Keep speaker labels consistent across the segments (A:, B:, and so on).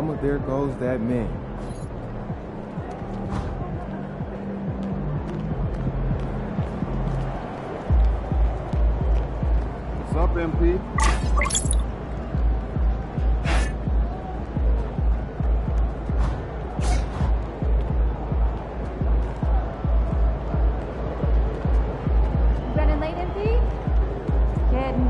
A: Mama, there goes that man. What's up, MP?
B: Running late, MP? Kidding.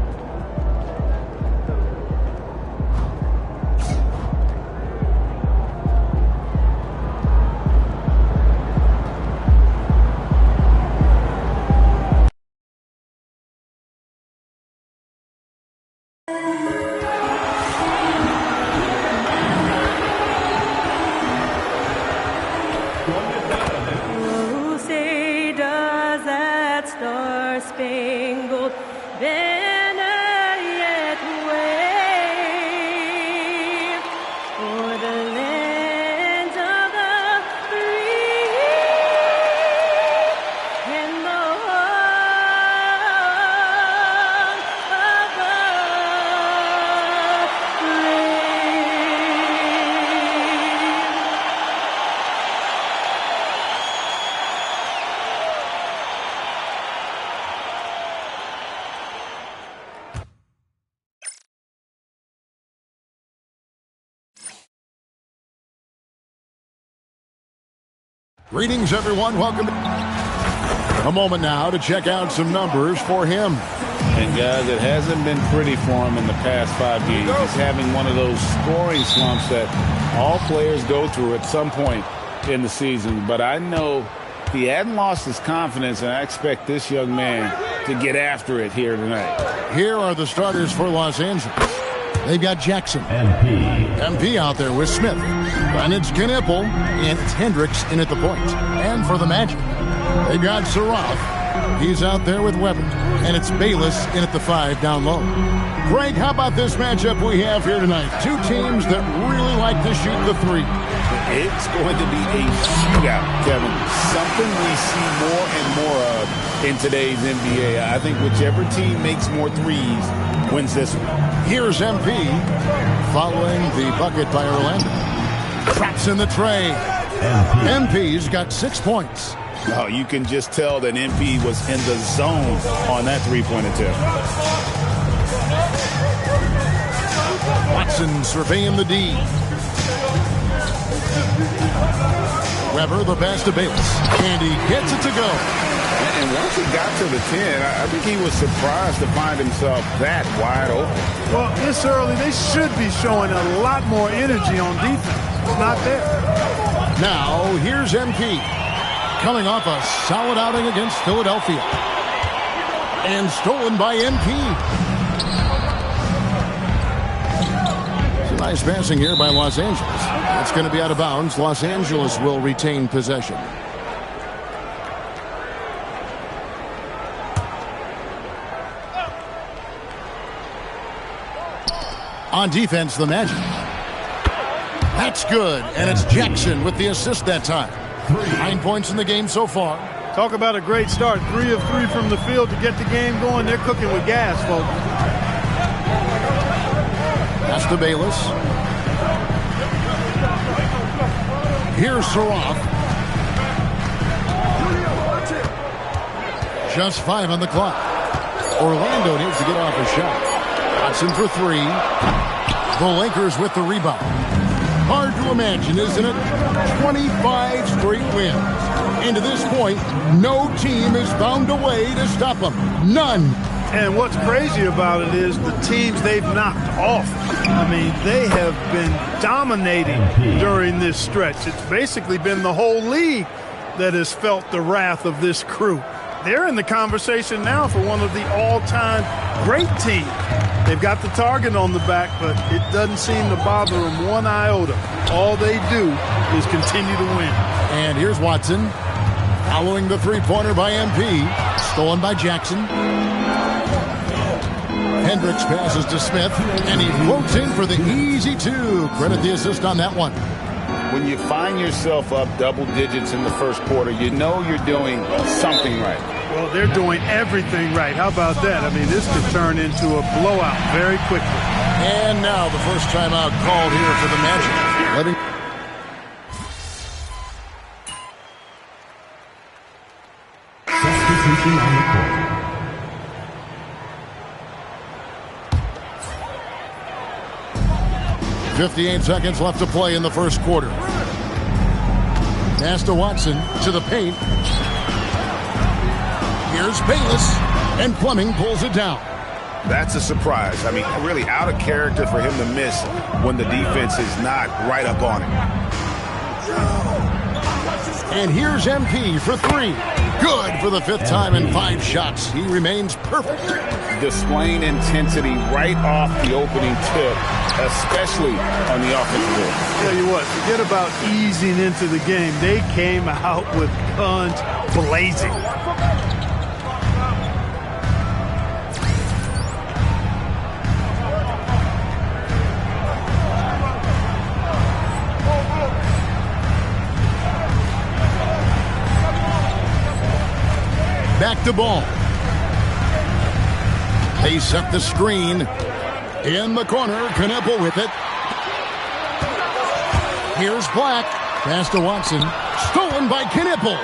C: Oh, say does that star-spangled banner yet wave o'er the lands of the free and the home of the
D: Greetings, everyone. Welcome. A moment now to check out some numbers for him.
E: And, guys, it hasn't been pretty for him in the past 5 games. He's having one of those scoring slumps that all players go through at some point in the season. But I know he hadn't lost his confidence, and I expect this young man to get after it here tonight.
D: Here are the starters for Los Angeles. They've got Jackson. MP out there with Smith. Granitzky, Knipple, and Hendricks in at the point. And for the Magic, they've got Saraf. He's out there with Weber. And it's Bayless in at the 5 down low. Greg, how about this matchup we have here tonight? Two teams that really like to shoot the three.
E: It's going to be a shootout, Kevin. Something we see more and more of in today's NBA. I think whichever team makes more threes wins this one.
D: Here's MP following the bucket by Orlando. Traps in the tray. MP's got 6 points.
E: Oh, you can just tell that MP was in the zone on that three-point attempt.
D: Watson surveying the D. Weber the pass to Bayless. And he gets it to go.
E: And once he got to the 10, I think he was surprised to find himself that wide open.
F: Well, this early, they should be showing a lot more energy on defense. It's not there.
D: Now, here's MP. Coming off a solid outing against Philadelphia. And stolen by MP. It's a nice passing here by Los Angeles. That's going to be out of bounds. Los Angeles will retain possession. On defense, the Magic. That's good, and it's Jackson with the assist that time. 9 points in the game so far.
F: Talk about a great start. 3 of 3 from the field to get the game going. They're cooking with gas, folks.
D: That's to Bayless. Here's Saraf. Just 5 on the clock. Orlando needs to get off a shot. Watson for 3. The Lakers with the rebound. Hard to imagine, isn't it? 25 straight wins. And to this point, no team has found a way to stop them. None.
F: And what's crazy about it is the teams they've knocked off. I mean, they have been dominating during this stretch. It's basically been the whole league that has felt the wrath of this crew. They're in the conversation now for one of the all-time great teams. They've got the target on the back, but it doesn't seem to bother them one iota. All they do is continue to win.
D: And here's Watson following the three-pointer by MP. Stolen by Jackson. Hendricks passes to Smith, and he floats in for the easy 2. Credit the assist on that one.
E: When you find yourself up double digits in the first quarter, you know you're doing something right.
F: Well, they're doing everything right. How about that? I mean, this could turn into a blowout very quickly.
D: And now the first timeout called here for the Magic. Letting
G: substitution on the court.
D: .58 seconds left to play in the first quarter. Pass to Watson to the paint. Here's Bayless, and Fleming pulls it down.
H: That's a surprise. I mean, really out of character for him to miss when the defense is not right up on him.
D: And here's MP for three. Good for the fifth time in 5 shots. He remains perfect.
E: Displaying intensity right off the opening tip, especially on the offensive end.
F: Tell you what, forget about easing into the game. They came out with guns blazing.
D: Back to ball. They set the screen. In the corner, Kneppel with it. Here's Black. Pass to Watson. Stolen by Kneppel.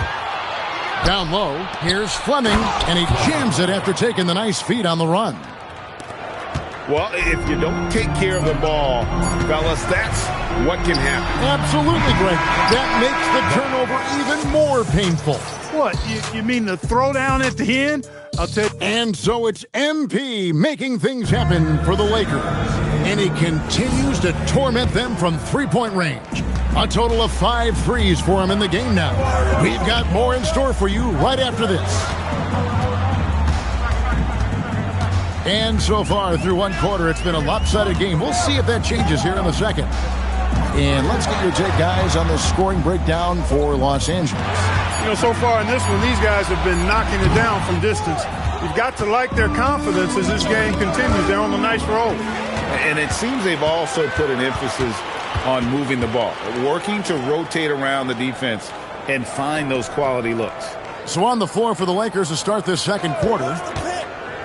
D: Down low, here's Fleming, and he jams it after taking the nice feed on the run.
H: Well, if you don't take care of the ball, fellas, that's what can happen.
D: Absolutely, Greg. That makes the turnover even more painful.
F: What, you mean the throwdown at the end? I'll tell you.
D: And so it's MP making things happen for the Lakers. And he continues to torment them from three-point range. A total of 5 threes for him in the game now. We've got more in store for you right after this. And so far through one quarter, it's been a lopsided game. We'll see if that changes here in the second. And let's get your take, guys, on the scoring breakdown for Los Angeles.
F: You know, so far in this one, these guys have been knocking it down from distance. You've got to like their confidence as this game continues. They're on a nice roll.
E: And it seems they've also put an emphasis on moving the ball, working to rotate around the defense and find those quality looks.
D: So on the floor for the Lakers to start this second quarter,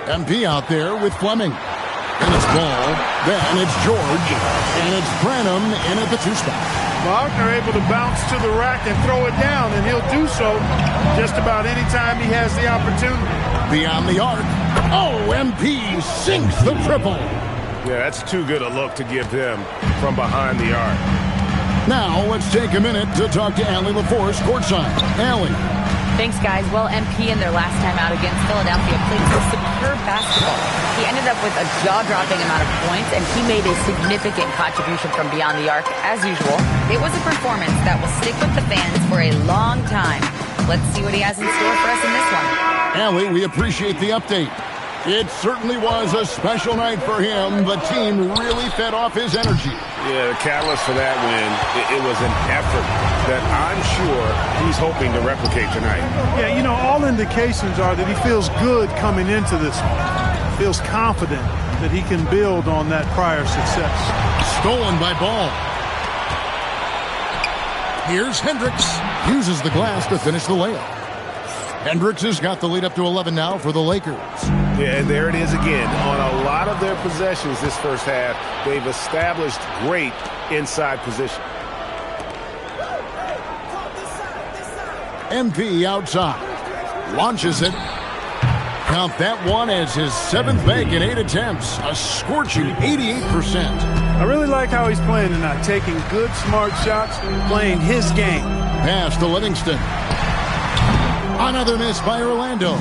D: MP out there with Fleming. And it's Ball, then it's George, and it's Branham in at the 2 spot.
F: Wagner able to bounce to the rack and throw it down, and he'll do so just about any time he has the opportunity.
D: Beyond the arc. Oh, MP sinks the triple.
H: Yeah, that's too good a look to give them from behind the arc.
D: Now let's take a minute to talk to Allie LaForce courtside. Allie.
I: Thanks, guys. Well, MP in their last time out against Philadelphia played some superb basketball. He ended up with a jaw-dropping amount of points, and he made a significant contribution from beyond the arc, as usual. It was a performance that will stick with the fans for a long time. Let's see what he has in store for us in this one.
D: Allie, we appreciate the update. It certainly was a special night for him. The team really fed off his energy.
H: Yeah, the catalyst for that win, it was an effort that I'm sure he's hoping to replicate tonight.
F: Yeah, you know, all indications are that he feels good coming into this one. Feels confident that he can build on that prior success.
D: Stolen by Ball. Here's Hendricks. Uses the glass to finish the layup. Hendricks has got the lead up to 11 now for the Lakers.
H: Yeah, and there it is again. On a lot of their possessions this first half, they've established great inside position.
D: MP outside. Launches it. Count that one as his 7th bank in 8 attempts. A scorching 88%.
F: I really like how he's playing tonight. Taking good, smart shots, playing his game.
D: Pass to Livingston. Another miss by Orlando.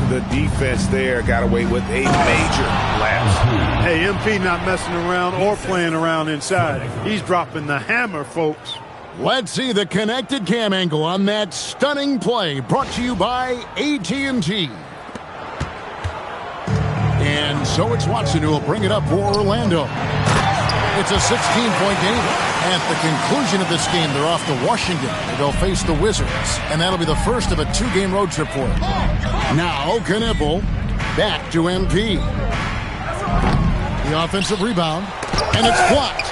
H: The defense there got away with a major lapse.
F: Hey, MP not messing around or playing around inside. He's dropping the hammer, folks.
D: Let's see the connected cam angle on that stunning play, brought to you by AT&T. And so it's Watson who will bring it up for Orlando. It's a 16-point game. At the conclusion of this game, they're off to Washington. They'll face the Wizards, and that'll be the first of a 2-game road trip for them. Now, Kneppel back to MP. The offensive rebound, and it's blocked.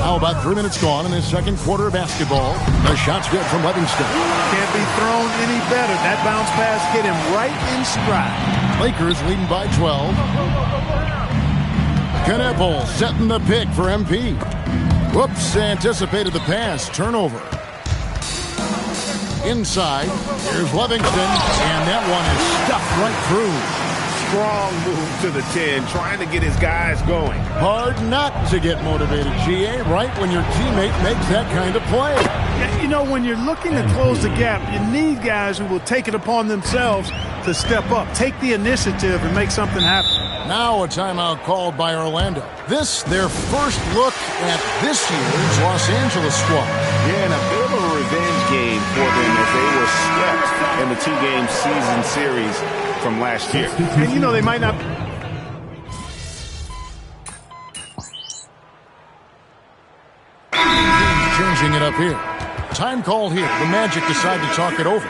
D: How about 3 minutes gone in this second quarter of basketball? The shot's good from Livingston.
F: Can't be thrown any better. That bounce pass hit him right in stride.
D: Lakers leading by 12. Knipple setting the pick for MP. Whoops, anticipated the pass. Turnover. Inside, here's Livingston, and that one is stuffed right through.
H: Strong move to the 10, trying to get his guys going.
D: Hard not to get motivated, GA, right when your teammate makes that kind of play.
F: Yeah, you know, when you're looking to close the gap, you need guys who will take it upon themselves to step up, take the initiative, and make something happen.
D: Now a timeout called by Orlando. This, their first look at this year's Los Angeles squad.
H: Yeah, and a bit of a revenge game for them as they were swept in the two-game season series from last year.
F: And, you know, they might not...
D: Changing it up here. Time called here. The Magic decide to talk it over.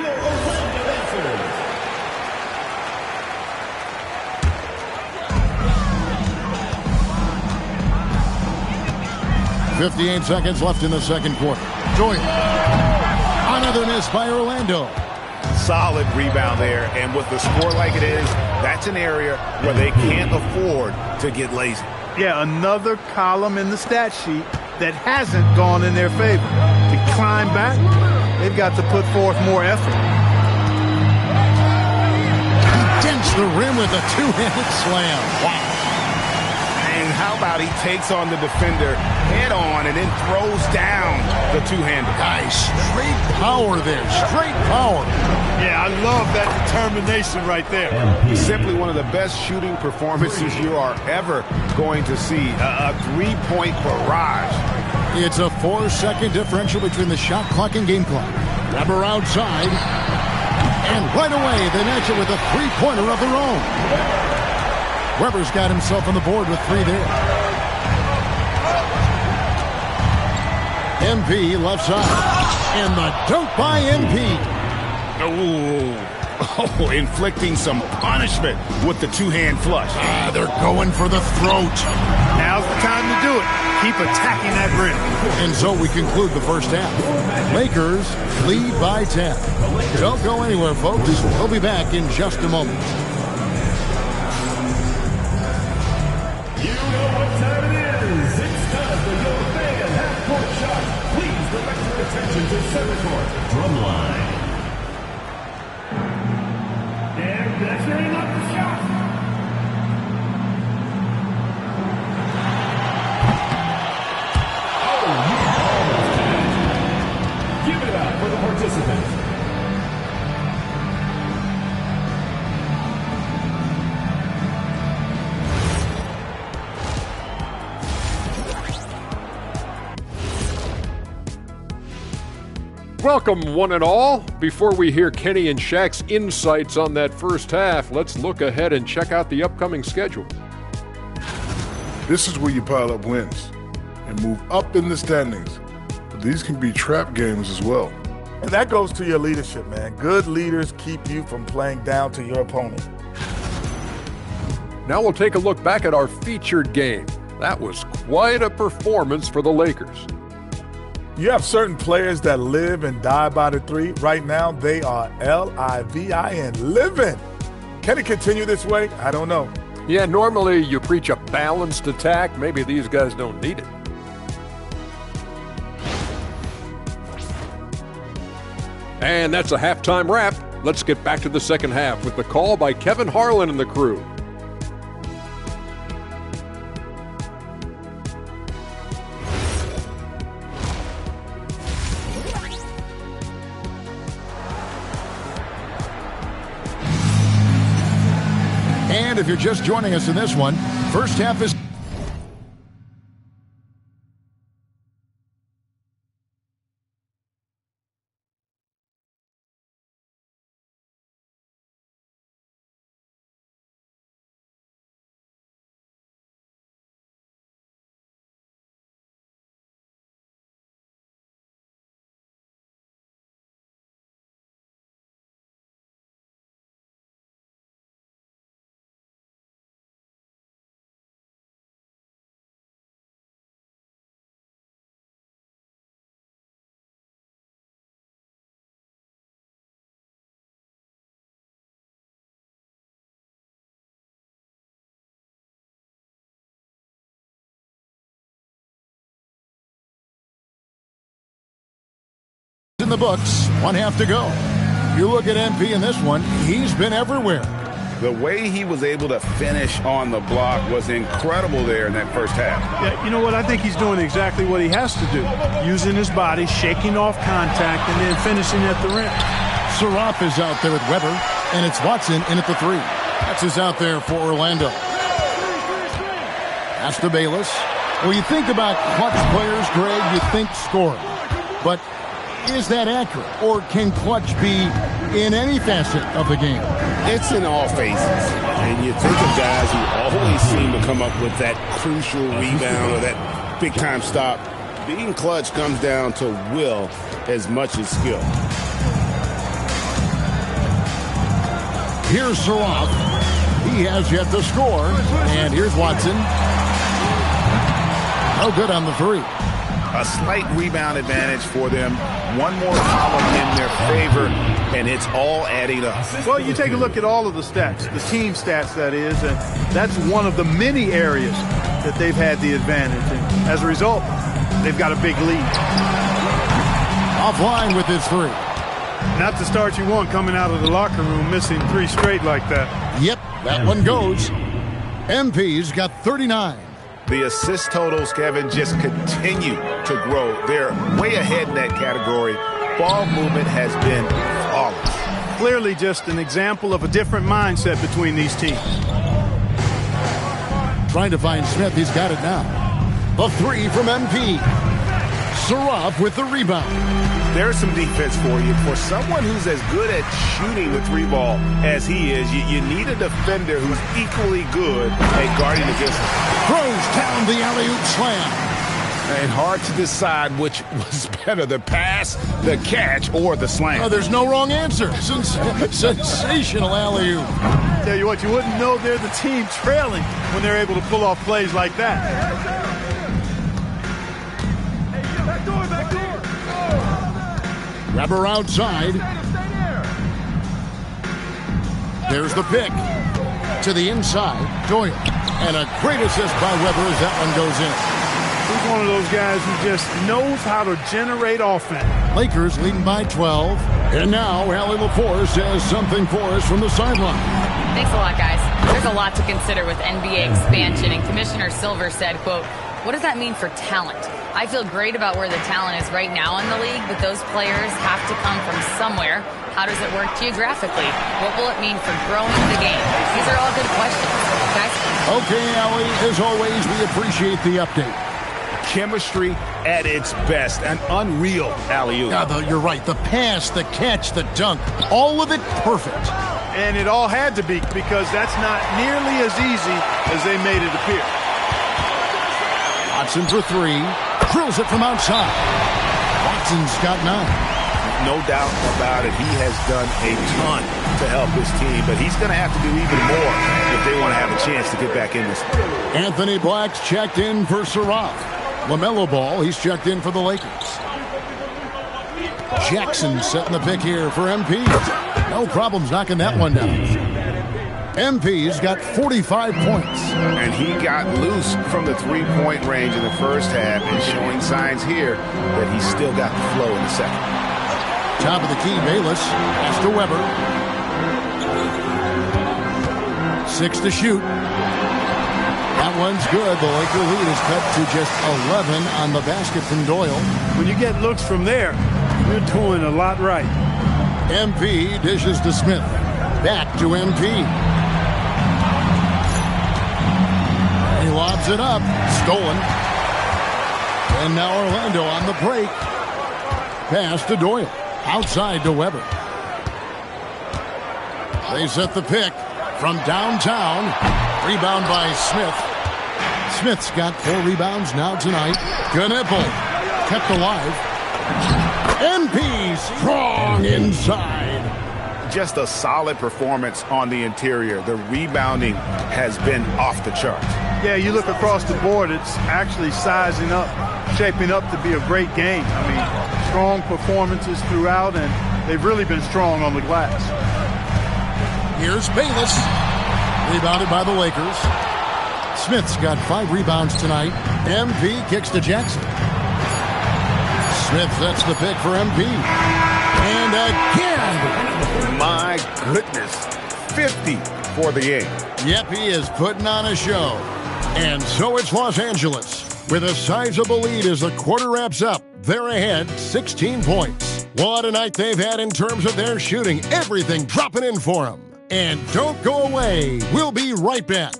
D: .58 seconds left in the second quarter. Joy. Another miss by Orlando.
H: Solid rebound there, and with the score like it is, that's an area where they can't afford to get lazy.
F: Yeah, another column in the stat sheet that hasn't gone in their favor. To climb back, they've got to put forth more effort.
D: He dents the rim with a two-handed slam. Wow.
H: And how about he takes on the defender head on and then throws down the two-hander.
D: Nice. Straight power there. Straight power.
F: Yeah, I love that determination right there.
H: Simply one of the best shooting performances you are ever going to see. A three-point barrage.
D: It's a 4-second differential between the shot clock and game clock. Weber outside. And right away, they match it with a three-pointer of their own. Weber's got himself on the board with 3 there. MP left side. And the dunk by MP.
H: Oh, inflicting some punishment with the two-hand flush.
D: They're going for the throat.
F: Now's the time to do it. Keep attacking that rim.
D: And so we conclude the first half. Lakers lead by 10. Don't go anywhere, folks. We'll be back in just a moment.
G: You know what time it is. It's time for your fan half-court shot. Please direct your attention to center court. Drumline. And measuring up the shot. Oh, yeah. Give it up for the participants.
J: Welcome, one and all. Before we hear Kenny and Shaq's insights on that first half, let's look ahead and check out the upcoming schedule.
K: This is where you pile up wins and move up in the standings. But these can be trap games as well.
L: And that goes to your leadership, man. Good leaders keep you from playing down to your opponent.
J: Now we'll take a look back at our featured game. That was quite a performance for the Lakers.
L: You have certain players that live and die by the three. Right now, they are L-I-V-I-N, living. Can it continue this way? I don't know.
J: Yeah, normally you preach a balanced attack. Maybe these guys don't need it. And that's a halftime wrap. Let's get back to the second half with the call by Kevin Harlan and the crew.
D: And if you're just joining us in this one, first half is the books. 1 half to go. You look at MP in this one, he's been everywhere.
H: The way he was able to finish on the block was incredible there in that first half.
F: Yeah, you know what? I think he's doing exactly what he has to do. Using his body, shaking off contact, and then finishing at the rim.
D: Surratt is out there with Weber, and it's Watson in at the 3. That's is out there for Orlando. That's to Bayless. Well, you think about clutch players, Greg, you think scoring. But is that accurate? Or can clutch be in any facet of the game?
H: It's in all phases. And you think of guys who always seem to come up with that crucial rebound or that big-time stop. Being clutch comes down to will as much as skill.
D: Here's Surratt. He has yet to score. And here's Watson. No good on the 3.
H: A slight rebound advantage for them. One more column in their favor, and it's all adding up.
F: Well, you take a look at all of the stats, the team stats, that is, and that's one of the many areas that they've had the advantage. And as a result, they've got a big lead.
D: Offline with his 3.
F: Not the start you want coming out of the locker room, missing 3 straight like that.
D: Yep, that one goes. MP's got 39.
H: The assist totals, Kevin, just continue to grow. They're way ahead in that category. Ball movement has been flawless.
F: Clearly just an example of a different mindset between these teams.
D: Trying to find Smith. He's got it now. The 3 from MP. Surratt with the rebound.
H: There's some defense for you. For someone who's as good at shooting the 3-ball as he is, you need a defender who's equally good at guarding against him.
D: Throws down the alley-oop slam.
H: And hard to decide which was better, the pass, the catch, or the slam.
D: Oh, there's no wrong answer. Sensational alley-oop.
F: Tell you what, you wouldn't know they're the team trailing when they're able to pull off plays like that.
D: Weber outside. There's the pick. To the inside, Doyle. And a great assist by Weber as that one goes in.
F: He's one of those guys who just knows how to generate offense.
D: Lakers leading by 12. And now, Allie LaForce has something for us from the sideline.
I: Thanks a lot, guys. There's a lot to consider with NBA expansion, and Commissioner Silver said, quote, "What does that mean for talent? I feel great about where the talent is right now in the league, but those players have to come from somewhere. How does it work geographically? What will it mean for growing the game?" These are all good questions, guys.
D: Okay, Allie, as always, we appreciate the update.
H: Chemistry at its best. An unreal alley-oop.
D: Yeah, you're right. The pass, the catch, the dunk, all of it perfect.
F: And it all had to be, because that's not nearly as easy as they made it appear.
D: Watson for 3. Drills it from outside. Watson's got 9.
H: No doubt about it. He has done a ton to help his team, but he's going to have to do even more if they want to have a chance to get back in this.
D: Anthony Black's checked in for Surratt. LaMelo Ball, he's checked in for the Lakers. Jackson setting the pick here for MP. No problems knocking that one down. MP's got 45 points.
H: And he got loose from the 3-point range in the first half and showing signs here that he's still got the flow in the second.
D: Top of the key, Bayless. Pass to Weber. 6 to shoot. That one's good. The Laker lead is cut to just 11 on the basket from Doyle.
F: When you get looks from there, you're doing a lot right.
D: MP dishes to Smith. Back to MP. He lobs it up. Stolen. And now Orlando on the break. Pass to Doyle. Outside to Weber. They set the pick from downtown. Rebound by Smith. Smith's got 4 rebounds now tonight. Knipple kept alive. MP strong inside.
H: Just a solid performance on the interior. The rebounding has been off the charts.
F: Yeah, you look across the board, it's actually sizing up, shaping up to be a great game. I mean, strong performances throughout, and they've really been strong on the glass.
D: Here's Bayless. Rebounded by the Lakers. Smith's got 5 rebounds tonight. MP kicks to Jackson. Smith sets the pick for MP. And again.
M: My goodness. 50 for the game.
D: Yep, he is putting on a show. And so it's Los Angeles with a sizable lead as the quarter wraps up. They're ahead 16 points. What a night they've had in terms of their shooting. Everything dropping in for them. And don't go away. We'll be right back.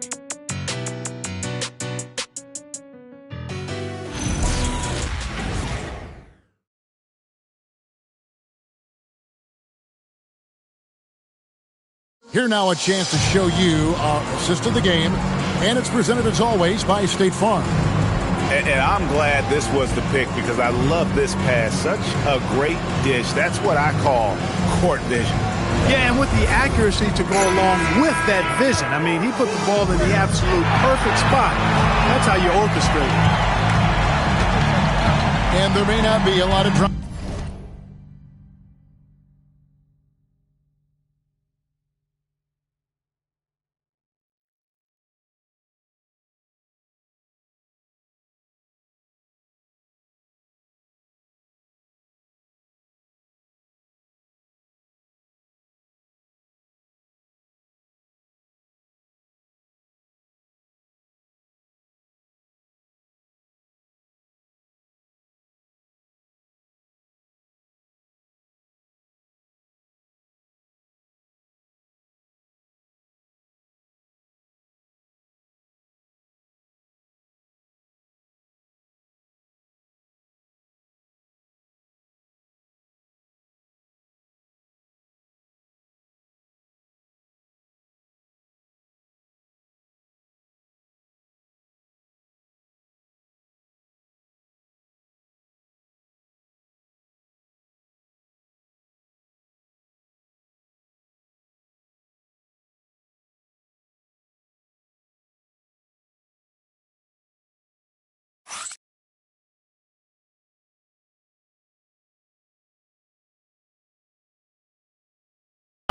D: Here now a chance to show you our assist of the game. And it's presented as always by State Farm.
M: And I'm glad this was the pick because I love this pass. Such a great dish. That's what I call court vision.
F: Yeah, and with the accuracy to go along with that vision. I mean, he put the ball in the absolute perfect spot. That's how you orchestrate it.
D: And there may not be a lot of drama.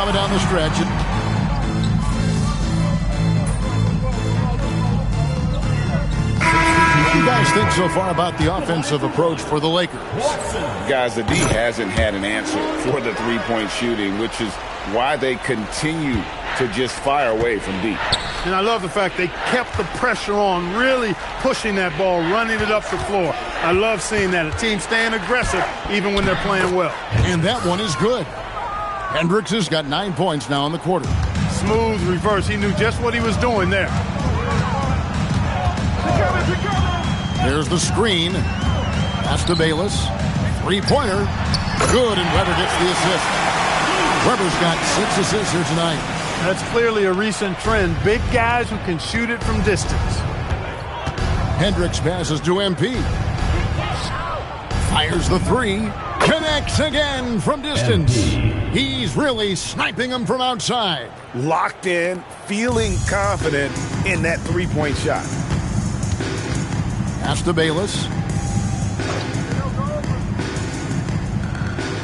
D: Down the stretch. What do you guys think so far about the offensive approach for the Lakers?
E: Guys, the D hasn't had an answer for the three-point shooting, which is why they continue to just fire away from deep.
F: And I love the fact they kept the pressure on, really pushing that ball, running it up the floor. I love seeing that. A team staying aggressive even when they're playing well.
D: And that one is good. Hendricks has got 9 points now in the quarter.
F: Smooth reverse. He knew just what he was doing there.
D: There's the screen. Pass to Bayless. Three-pointer. Good, and Weber gets the assist. Weber's got 6 assists here tonight.
F: That's clearly a recent trend. Big guys who can shoot it from distance.
D: Hendricks passes to MP. Fires the three. Connects again from distance. He's really sniping them from outside.
M: Locked in, feeling confident in that three-point shot.
D: Pass to Bayless.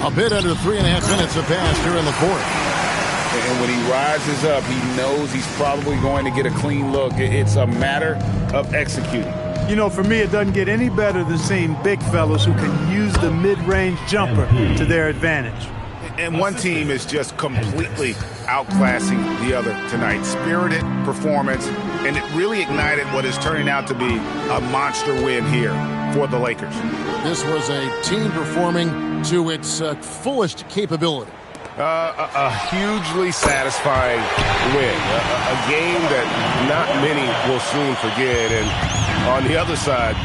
D: A bit under 3.5 minutes have passed here in the fourth.
E: And when he rises up, he knows he's probably going to get a clean look. It's a matter of executing.
F: You know, for me, it doesn't get any better than seeing big fellas who can use the mid-range jumper to their advantage.
M: And one team is just completely outclassing the other tonight. Spirited performance, and it really ignited what is turning out to be a monster win here for the Lakers.
D: This was a team performing to its fullest capability.
M: A hugely satisfying win. A game that not many will soon forget. And on the other side,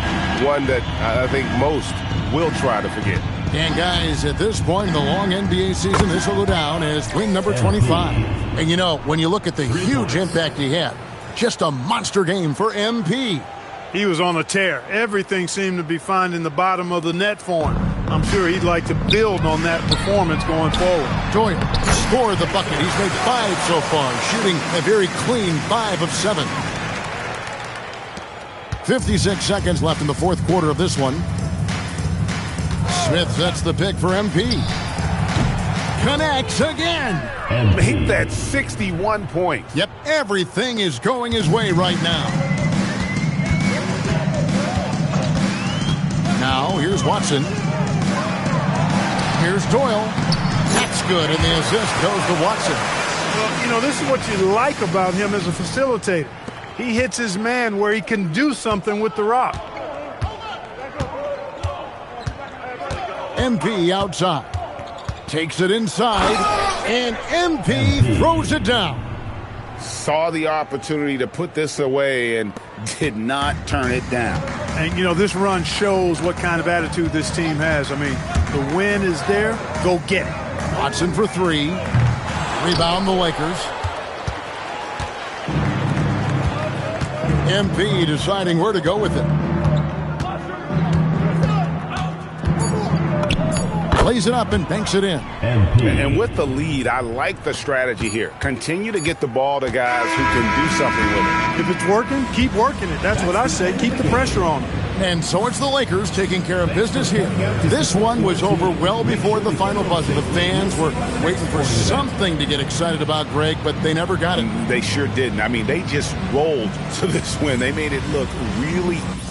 M: one that I think most will try to forget.
D: And guys, at this point in the long NBA season, this will go down as win number 25. And you know, when you look at the huge impact he had, just a monster game for MP.
F: He was on a tear. Everything seemed to be finding the bottom of the net for him. I'm sure he'd like to build on that performance going forward.
D: Joyner scored the bucket. He's made 5 so far, shooting a very clean 5 of 7. 56 seconds left in the fourth quarter of this one. Smith sets the pick for MP. Connects again.
M: And make that 61 points.
D: Yep, everything is going his way right now. Now, here's Watson. Here's Doyle. That's good, and the assist goes to Watson.
F: Well, you know, this is what you like about him as a facilitator. He hits his man where he can do something with the rock.
D: MP outside. Takes it inside, and MP throws it down.
H: Saw the opportunity to put this away and did not turn it down.
F: And, you know, this run shows what kind of attitude this team has. I mean, the win is there. Go get it.
D: Watson for three. Rebound the Lakers. MP deciding where to go with it. Plays it up and banks it in.
H: And with the lead, I like the strategy here. Continue to get the ball to guys who can do something with it.
F: If it's working, keep working it. That's what I say. Keep the pressure on them.
D: And so it's the Lakers taking care of business here. This one was over well before the final buzzer. The fans were waiting for something to get excited about, Greg, but they never got it.
H: They sure didn't. I mean, they just rolled to this win. They made it look really easy.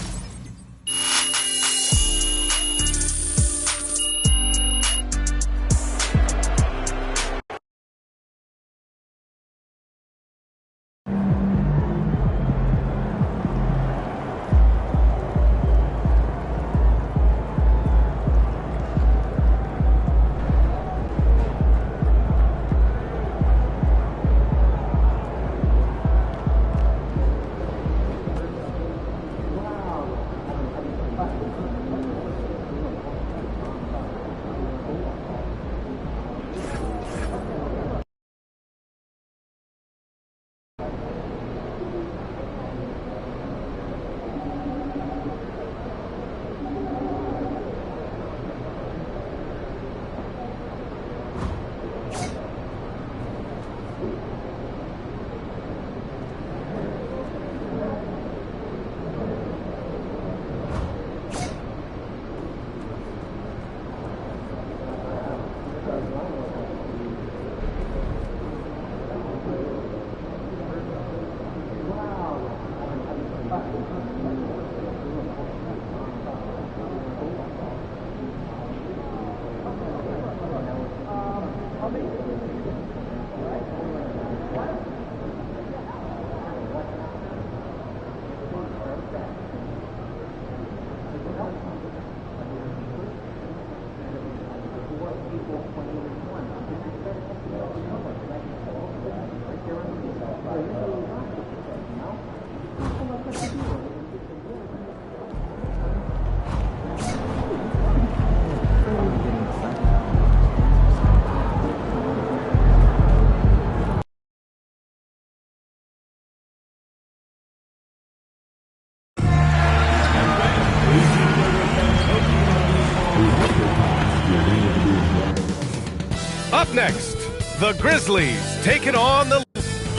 N: Up next, the Grizzlies taking on the...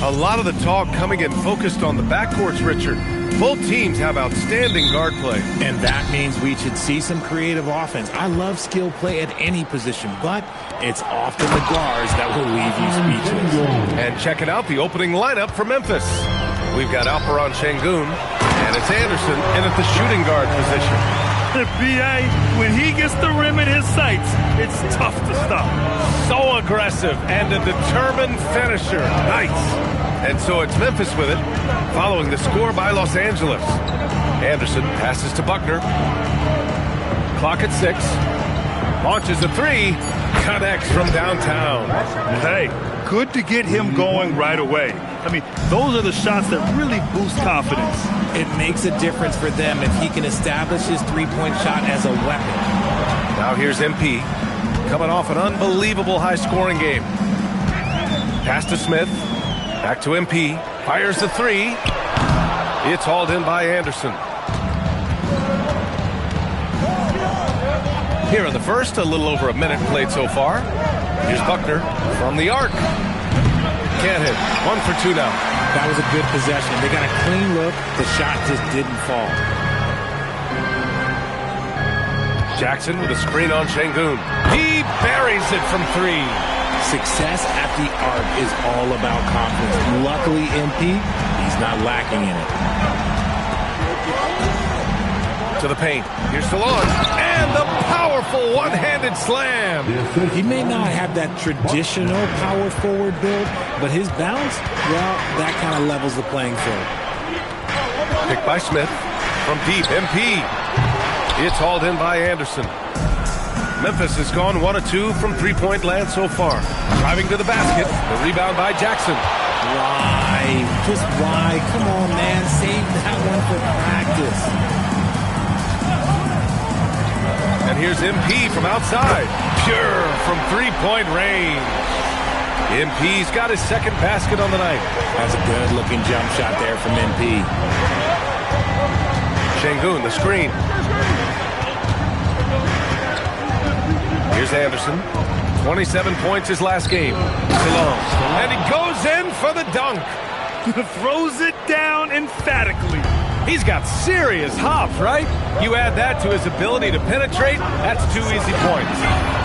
N: A lot of the talk coming in focused on the backcourts, Richard. Both teams have outstanding guard play.
O: And that means we should see some creative offense. I love skill play at any position, but it's often the guards that will leave you speechless.
N: And checking out the opening lineup for Memphis. We've got Alperon Şengün, and it's Anderson in at the shooting guard position.
P: B.A., when he gets the rim in his sights, it's tough to stop.
N: So aggressive and a determined finisher. Nice. And so it's Memphis with it, following the score by Los Angeles. Anderson passes to Buckner. Clock at 6. Launches a three. Connects from downtown.
P: Hey, good to get him going right away. I mean, those are the shots that really boost confidence.
O: It makes a difference for them if he can establish his three-point shot as a weapon.
N: Now here's MP, coming off an unbelievable high-scoring game. Pass to Smith, back to MP, fires the three. It's hauled in by Anderson. Here in the first, a little over a minute played so far. Here's Buckner from the arc. Can't hit. 1 for 2 now.
O: That was a good possession. They got a clean look. The shot just didn't fall.
N: Jackson with a screen on Şengün. He buries it from 3.
O: Success at the arc is all about confidence. Luckily, MP, he's not lacking in it.
N: To the paint. Here's DeLon. And the powerful one-handed slam.
O: He may not have that traditional power forward build, but his bounce, well, that kind of levels the playing field.
N: Picked by Smith. From deep, MP. It's hauled in by Anderson. Memphis has gone 1 of 2 from three-point land so far. Driving to the basket. The rebound by Jackson.
O: Why? Just why? Come on, man. Save that one for practice.
N: And here's MP from outside. Pure from three-point range. MP's got his second basket on the night.
O: That's a good-looking jump shot there from MP.
N: Şengün, the screen. Here's Anderson. 27 points his last game. Salone. And he goes in for the dunk.
P: Throws it down emphatically.
N: He's got serious hops, right? You add that to his ability to penetrate, that's 2 easy points.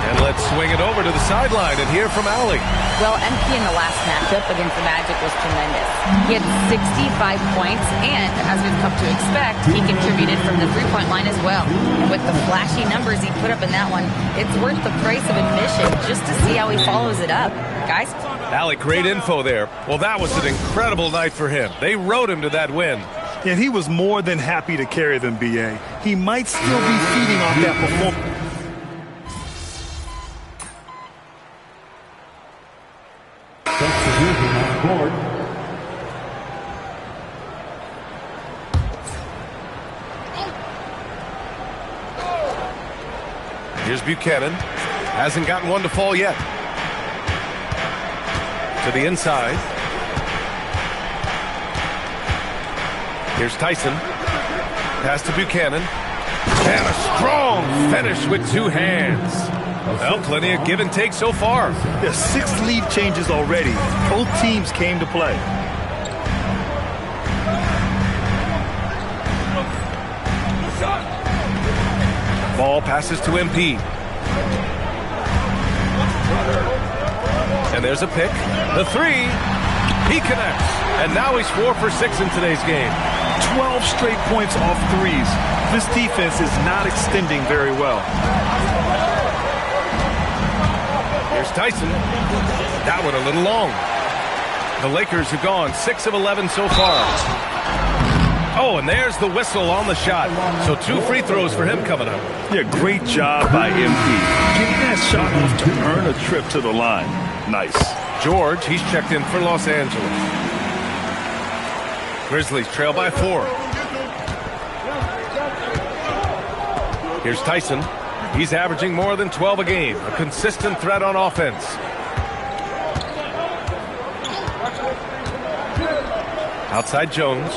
N: And let's swing it over to the sideline and hear from Allie.
I: Well, MP in the last matchup against the Magic was tremendous. He had 65 points, and as we've come to expect, he contributed from the three-point line as well. And with the flashy numbers he put up in that one, it's worth the price of admission just to see how he follows it up. Guys?
N: Allie, great info there. Well, that was an incredible night for him. They rode him to that win.
P: And he was more than happy to carry them, B.A. He might still be feeding off that performance.
G: Substitution on board.
N: Here's Buchanan. Hasn't gotten one to fall yet. To the inside. Here's Tyson. Pass to Buchanan. And a strong finish with 2 hands. Well, plenty of give and take so far.
P: There's 6 lead changes already. Both teams came to play.
N: Ball passes to MP. And there's a pick. The 3. He connects. And now he's 4 for 6 in today's game.
P: 12 straight points off threes. This defense is not extending very well.
N: Here's Tyson. That one a little long. The Lakers have gone 6 of 11 so far. Oh, and there's the whistle on the shot. So 2 free throws for him coming up.
P: Yeah, great job by MP. Getting that shot off to earn a trip to the line. Nice.
N: George, he's checked in for Los Angeles. Grizzlies trail by 4. Here's Tyson. He's averaging more than 12 a game. A consistent threat on offense. Outside Jones.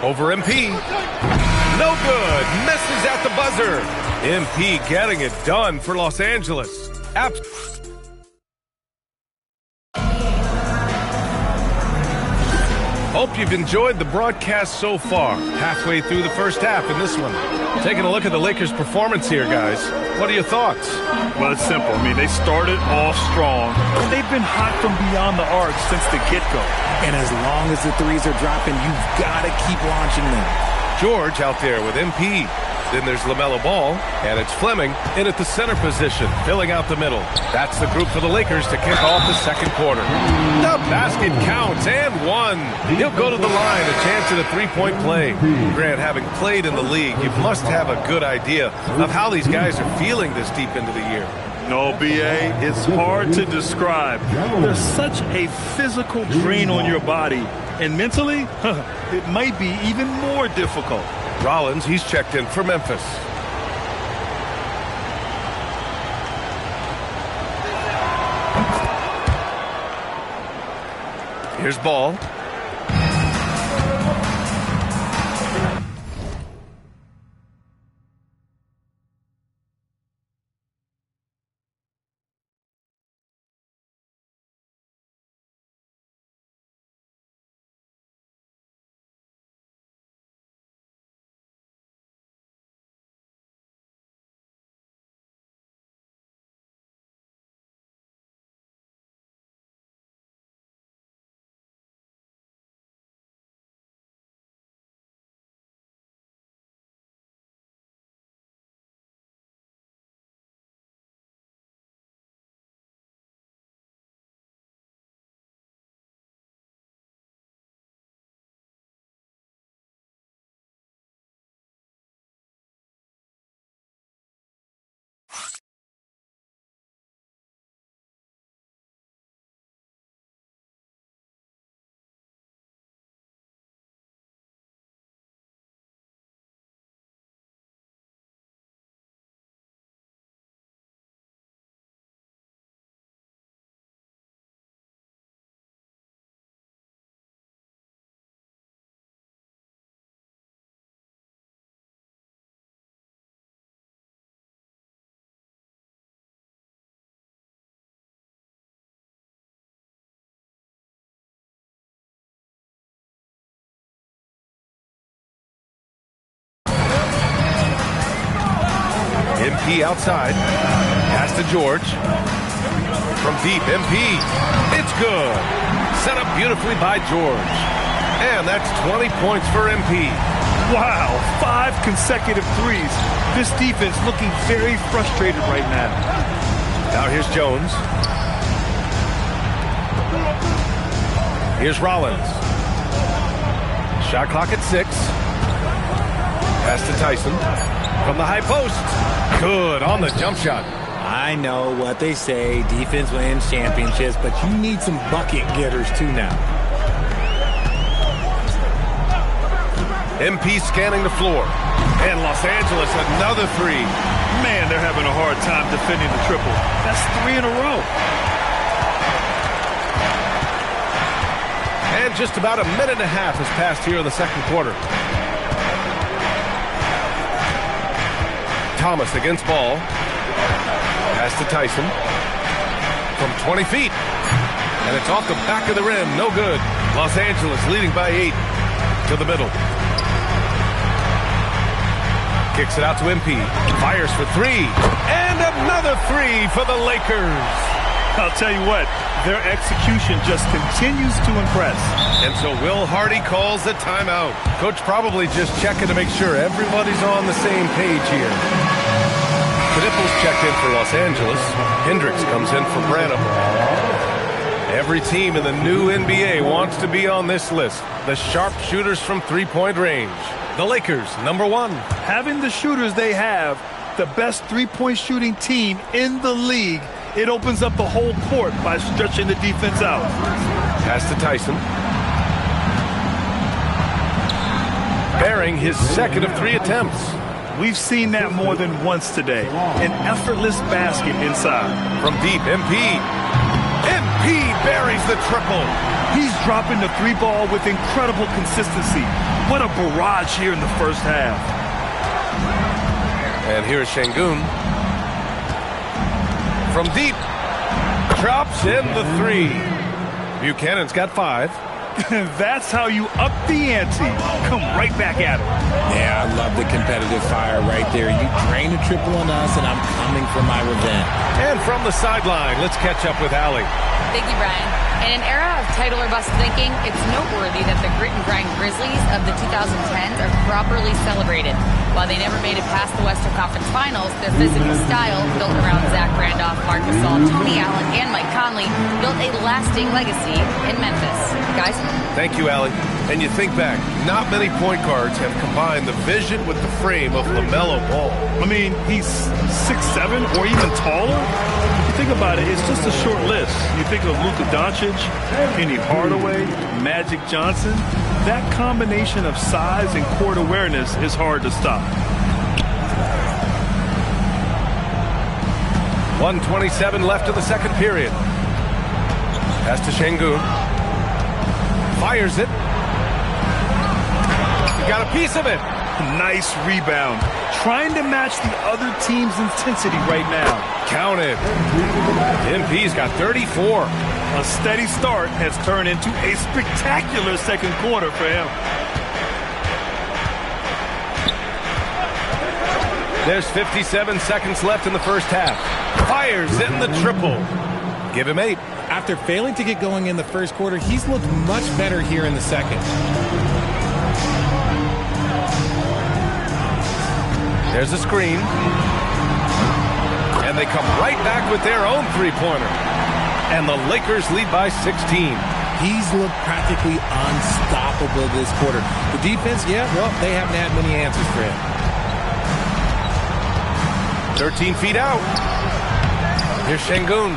N: Over MP. No good. Misses at the buzzer. MP getting it done for Los Angeles. Hope you've enjoyed the broadcast so far. Halfway through the first half in this one. Taking a look at the Lakers' performance here, guys. What are your thoughts?
P: Well, it's simple. I mean, they started off strong, and they've been hot from beyond the arc since the get-go.
O: And as long as the threes are dropping, you've got to keep launching them.
N: George out there with MP. Then there's LaMelo Ball, and it's Fleming in at the center position, filling out the middle. That's the group for the Lakers to kick off the second quarter. The basket counts, and 1. He'll go to the line, a chance at a three-point play. Grant, having played in the league, you must have a good idea of how these guys are feeling this deep into the year.
P: No, B.A., it's hard to describe. There's such a physical drain on your body, and mentally, it might be even more difficult.
N: Rollins, he's checked in for Memphis. Here's Ball. MP outside. Pass to George. From deep, MP. It's good. Set up beautifully by George. And that's 20 points for MP.
P: Wow, 5 consecutive threes. This defense looking very frustrated right now.
N: Now here's Jones. Here's Rollins. Shot clock at 6. Pass to Tyson. From the high post. Good on the jump shot.
O: I know what they say, defense wins championships, but you need some bucket getters too now.
N: MP scanning the floor. And Los Angeles, another 3.
P: Man, they're having a hard time defending the triple. That's 3 in a row.
N: And just about a minute and a half has passed here in the second quarter. Thomas against ball. Pass to Tyson. From 20 feet. And it's off the back of the rim. No good. Los Angeles leading by 8. To the middle. Kicks it out to MP. Fires for 3. And another 3 for the Lakers.
P: I'll tell you what, their execution just continues to impress.
N: And so Will Hardy calls the timeout. Coach probably just checking to make sure everybody's on the same page here. Knipples checked in for Los Angeles. Hendricks comes in for Branham. Every team in the new NBA wants to be on this list. The sharpshooters from three-point range. The Lakers, number 1.
P: Having the shooters they have, the best three-point shooting team in the league, it opens up the whole court by stretching the defense out.
N: Pass to Tyson. Bearing his second of 3 attempts.
P: We've seen that more than once today. An effortless basket inside.
N: From deep, MP. MP buries the triple.
P: He's dropping the 3 ball with incredible consistency. What a barrage here in the first half.
N: And here's Şengün. From deep. Drops in the 3. Buchanan's got 5.
P: That's how you up the ante. Come right back at him.
O: Yeah, I love the competitive fire right there. You drain a triple on us, and I'm coming for my revenge.
N: And from the sideline, let's catch up with Allie.
I: Thank you, Brian. In an era of title or bust thinking, it's noteworthy that the grit and grind Grizzlies of the 2010s are properly celebrated. While they never made it past the Western Conference Finals, their physical style, built around Zach Randolph, Marc Gasol, Tony Allen, and Mike Conley, built a lasting legacy in Memphis. Guys?
N: Thank you, Allie. And you think back, not many point guards have combined the vision with the frame of LaMelo Ball.
P: I mean, he's 6'7", or even taller. If you think about it, it's just a short list. You think of Luka Doncic, Penny Hardaway, Magic Johnson. That combination of size and court awareness is hard to stop.
N: 1:27 left of the second period. Pass to Şengün. Fires it. He got a piece of it.
P: Nice rebound. Trying to match the other team's intensity right now.
N: Counted. MP's got 34.
P: A steady start has turned into a spectacular second quarter for him.
N: There's 57 seconds left in the first half. Fires in the triple. Give him 8.
O: After failing to get going in the first quarter, he's looked much better here in the second.
N: There's a screen. And they come right back with their own three-pointer. And the Lakers lead by 16.
O: He's looked practically unstoppable this quarter. The defense, yeah, well, they haven't had many answers for him.
N: 13 feet out. Here's Şengün.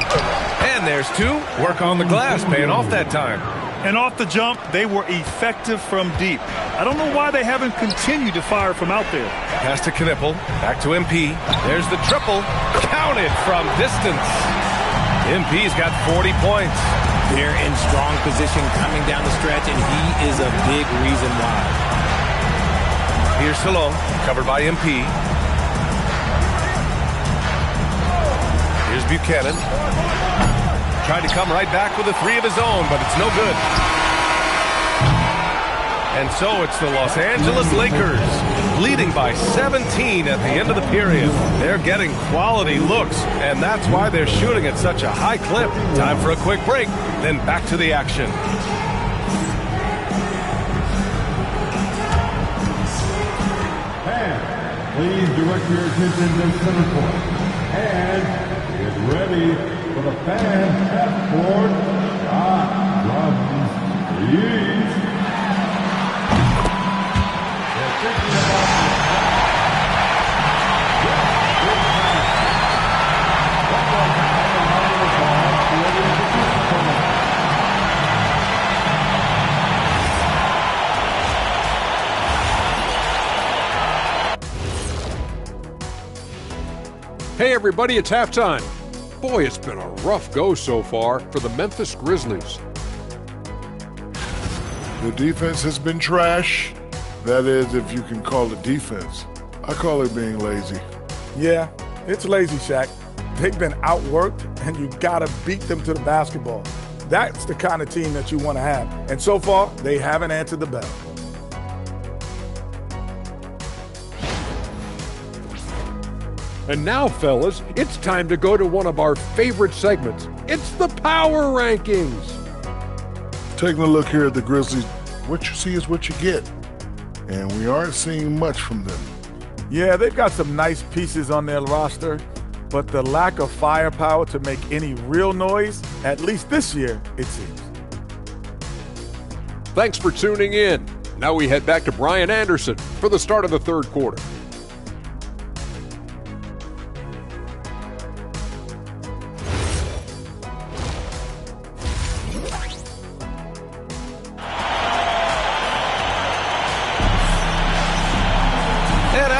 N: And there's 2. Work on the glass, paying off that time.
P: And off the jump, they were effective from deep. I don't know why they haven't continued to fire from out there.
N: Pass to Knippel. Back to MP. There's the triple. Counted from distance. MP's got 40 points.
O: They're in strong position coming down the stretch, and he is a big reason why.
N: Here's Salon, covered by MP. Here's Buchanan. Tried to come right back with a 3 of his own, but it's no good. And so it's the Los Angeles Lakers leading by 17 at the end of the period. They're getting quality looks, and that's why they're shooting at such a high clip. Time for a quick break, then back to the action.
G: And please direct your attention to center court. And get ready for the fan half-court shot from each.
J: Hey everybody, it's halftime. Boy, it's been a rough go so far for the Memphis Grizzlies.
K: The defense has been trash. That is, if you can call it defense. I call it being lazy.
L: Yeah, it's lazy, Shaq. They've been outworked, and you gotta beat them to the basketball. That's the kind of team that you want to have. And so far, they haven't answered the bell.
J: And now, fellas, it's time to go to one of our favorite segments. It's the Power Rankings.
K: Taking a look here at the Grizzlies, what you see is what you get. And we aren't seeing much from them.
L: Yeah, they've got some nice pieces on their roster, but the lack of firepower to make any real noise, at least this year, it seems.
J: Thanks for tuning in. Now we head back to Brian Anderson for the start of the third quarter.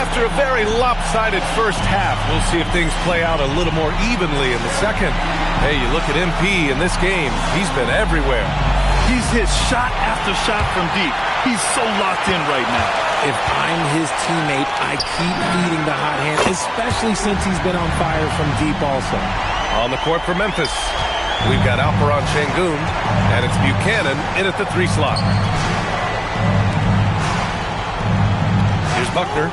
N: After a very lopsided first half, we'll see if things play out a little more evenly in the second. Hey, you look at MP in this game, he's been everywhere.
P: He's hit shot after shot from deep. He's so locked in right now.
O: If I'm his teammate, I keep feeding the hot hand, especially since he's been on fire from deep also.
N: On the court for Memphis, we've got Alperon Şengün, and it's Buchanan in at the 3 slot. Here's Buckner.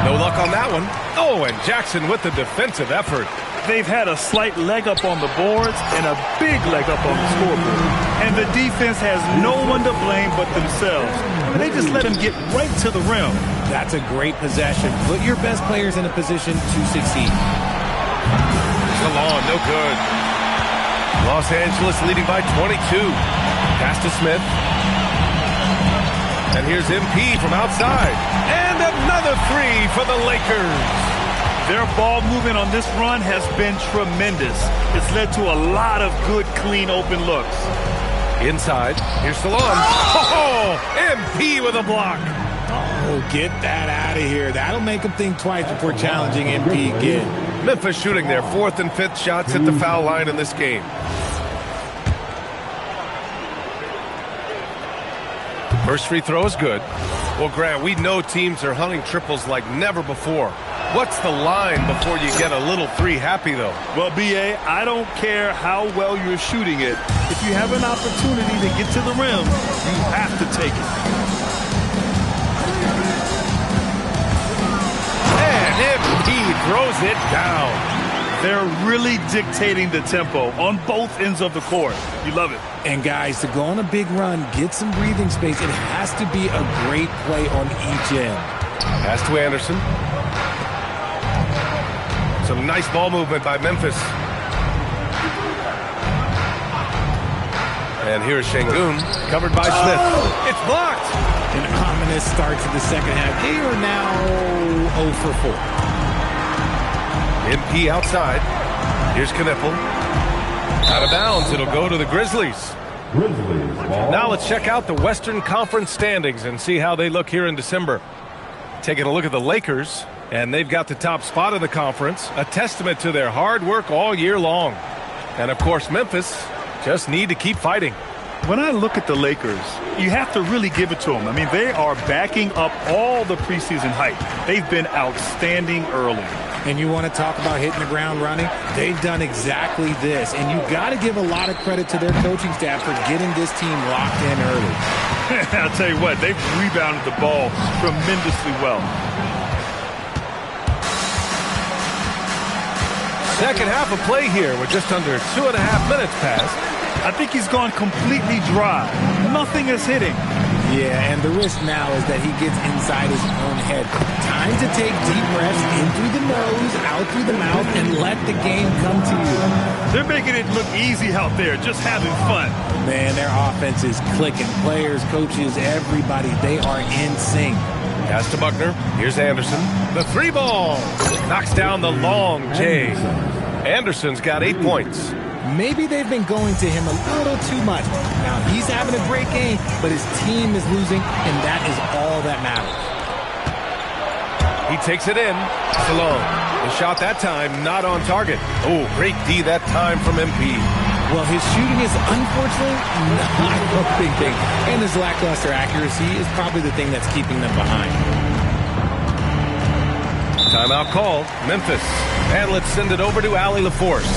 N: No luck on that one. Oh, and Jackson with the defensive effort.
P: They've had a slight leg up on the boards and a big leg up on the scoreboard. And the defense has no one to blame but themselves. They just let him get right to the rim.
O: That's a great possession. Put your best players in a position to succeed.
N: Salon, no good. Los Angeles leading by 22. Pass to Smith. And here's MP from outside. And another 3 for the Lakers.
P: Their ball movement on this run has been tremendous. It's led to a lot of good, clean, open looks.
N: Inside, here's Salon. Oh, MP with a block.
O: Oh, get that out of here. That'll make them think twice before challenging MP again.
N: Memphis shooting their 4th and 5th shots at the foul line in this game. First free throw is good. Well, Grant, we know teams are hunting triples like never before. What's the line before you get a little 3 happy, though?
P: Well, B.A., I don't care how well you're shooting it. If you have an opportunity to get to the rim, you have to take it.
N: And MP throws it down.
P: They're really dictating the tempo on both ends of the court. You love it.
O: And guys, to go on a big run, get some breathing space, it has to be a great play on each end.
N: Pass to Anderson. Some nice ball movement by Memphis. And here's Şengün, covered by Smith. It's blocked.
O: An ominous start to the second half. They are now 0 for 4.
N: MP outside. Here's Knippel. Out of bounds. It'll go to the Grizzlies. Now let's check out the Western Conference standings and see how they look here in December. Taking a look at the Lakers, and they've got the top spot in the conference, a testament to their hard work all year long. And, of course, Memphis just need to keep fighting.
P: When I look at the Lakers, you have to really give it to them. I mean, they are backing up all the preseason hype. They've been outstanding early.
O: And you want to talk about hitting the ground running? They've done exactly this. And you got to give a lot of credit to their coaching staff for getting this team locked in early.
P: I'll tell you what, they've rebounded the ball tremendously well.
N: Second half of play here with just under 2.5 minutes passed.
P: I think he's gone completely dry. Nothing is hitting.
O: Yeah, and the risk now is that he gets inside his own head. Time to take deep breaths in through the nose, out through the mouth, and let the game come to you.
P: They're making it look easy out there, just having fun.
O: Man, their offense is clicking. Players, coaches, everybody, they are in sync.
N: Pass to Buckner. Here's Anderson. The 3 ball. Knocks down the long J. Anderson's got 8 points.
O: Maybe they've been going to him a little too much. Now, he's having a great game, but his team is losing, and that is all that matters.
N: He takes it in. Salone. The shot that time not on target. Oh, great D that time from MP.
O: Well, his shooting is unfortunately not a big thing, and his lackluster accuracy is probably the thing that's keeping them behind.
N: Timeout called. Memphis. And let's send it over to Allie LaForce.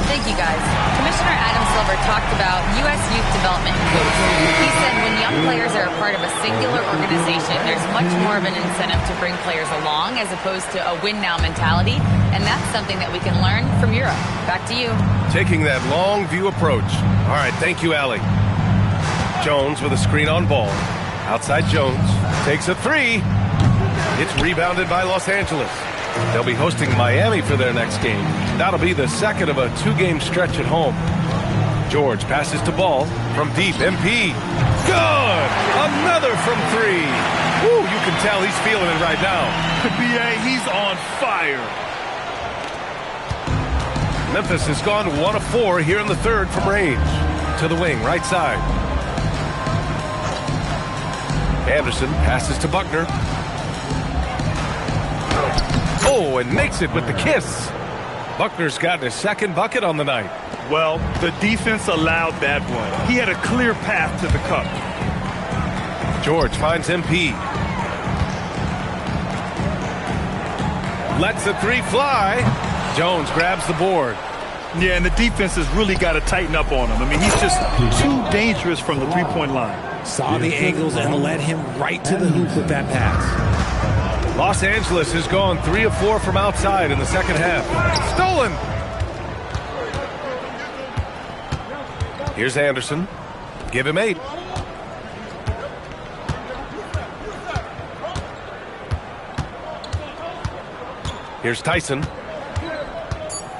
I: Thank you, guys. Commissioner Adam Silver talked about U.S. youth development coach. He said when young players are a part of a singular organization, there's much more of an incentive to bring players along as opposed to a win-now mentality, and that's something that we can learn from Europe. Back to you.
N: Taking that long view approach. All right, thank you, Allie. Jones with a screen on ball. Outside Jones. Takes a 3. It's rebounded by Los Angeles. They'll be hosting Miami for their next game. That'll be the second of a 2-game stretch at home. George passes to Ball from deep. MP. Good! Another from 3. Woo, you can tell he's feeling it right now.
P: BA, he's on fire.
N: Memphis has gone 1 of 4 here in the third from range. To the wing, right side. Anderson passes to Buckner. Oh, and makes it with the kiss. Buckner's gotten his second bucket on the night.
P: Well, the defense allowed that one. He had a clear path to the cup.
N: George finds MP. Lets the 3 fly. Jones grabs the board.
P: Yeah, and the defense has really got to tighten up on him. I mean, he's just too dangerous from the 3-point line.
O: Saw the angles and led him right to the hoop with that pass.
N: Los Angeles has gone 3 of 4 from outside in the second half. Stolen! Here's Anderson. Give him 8. Here's Tyson.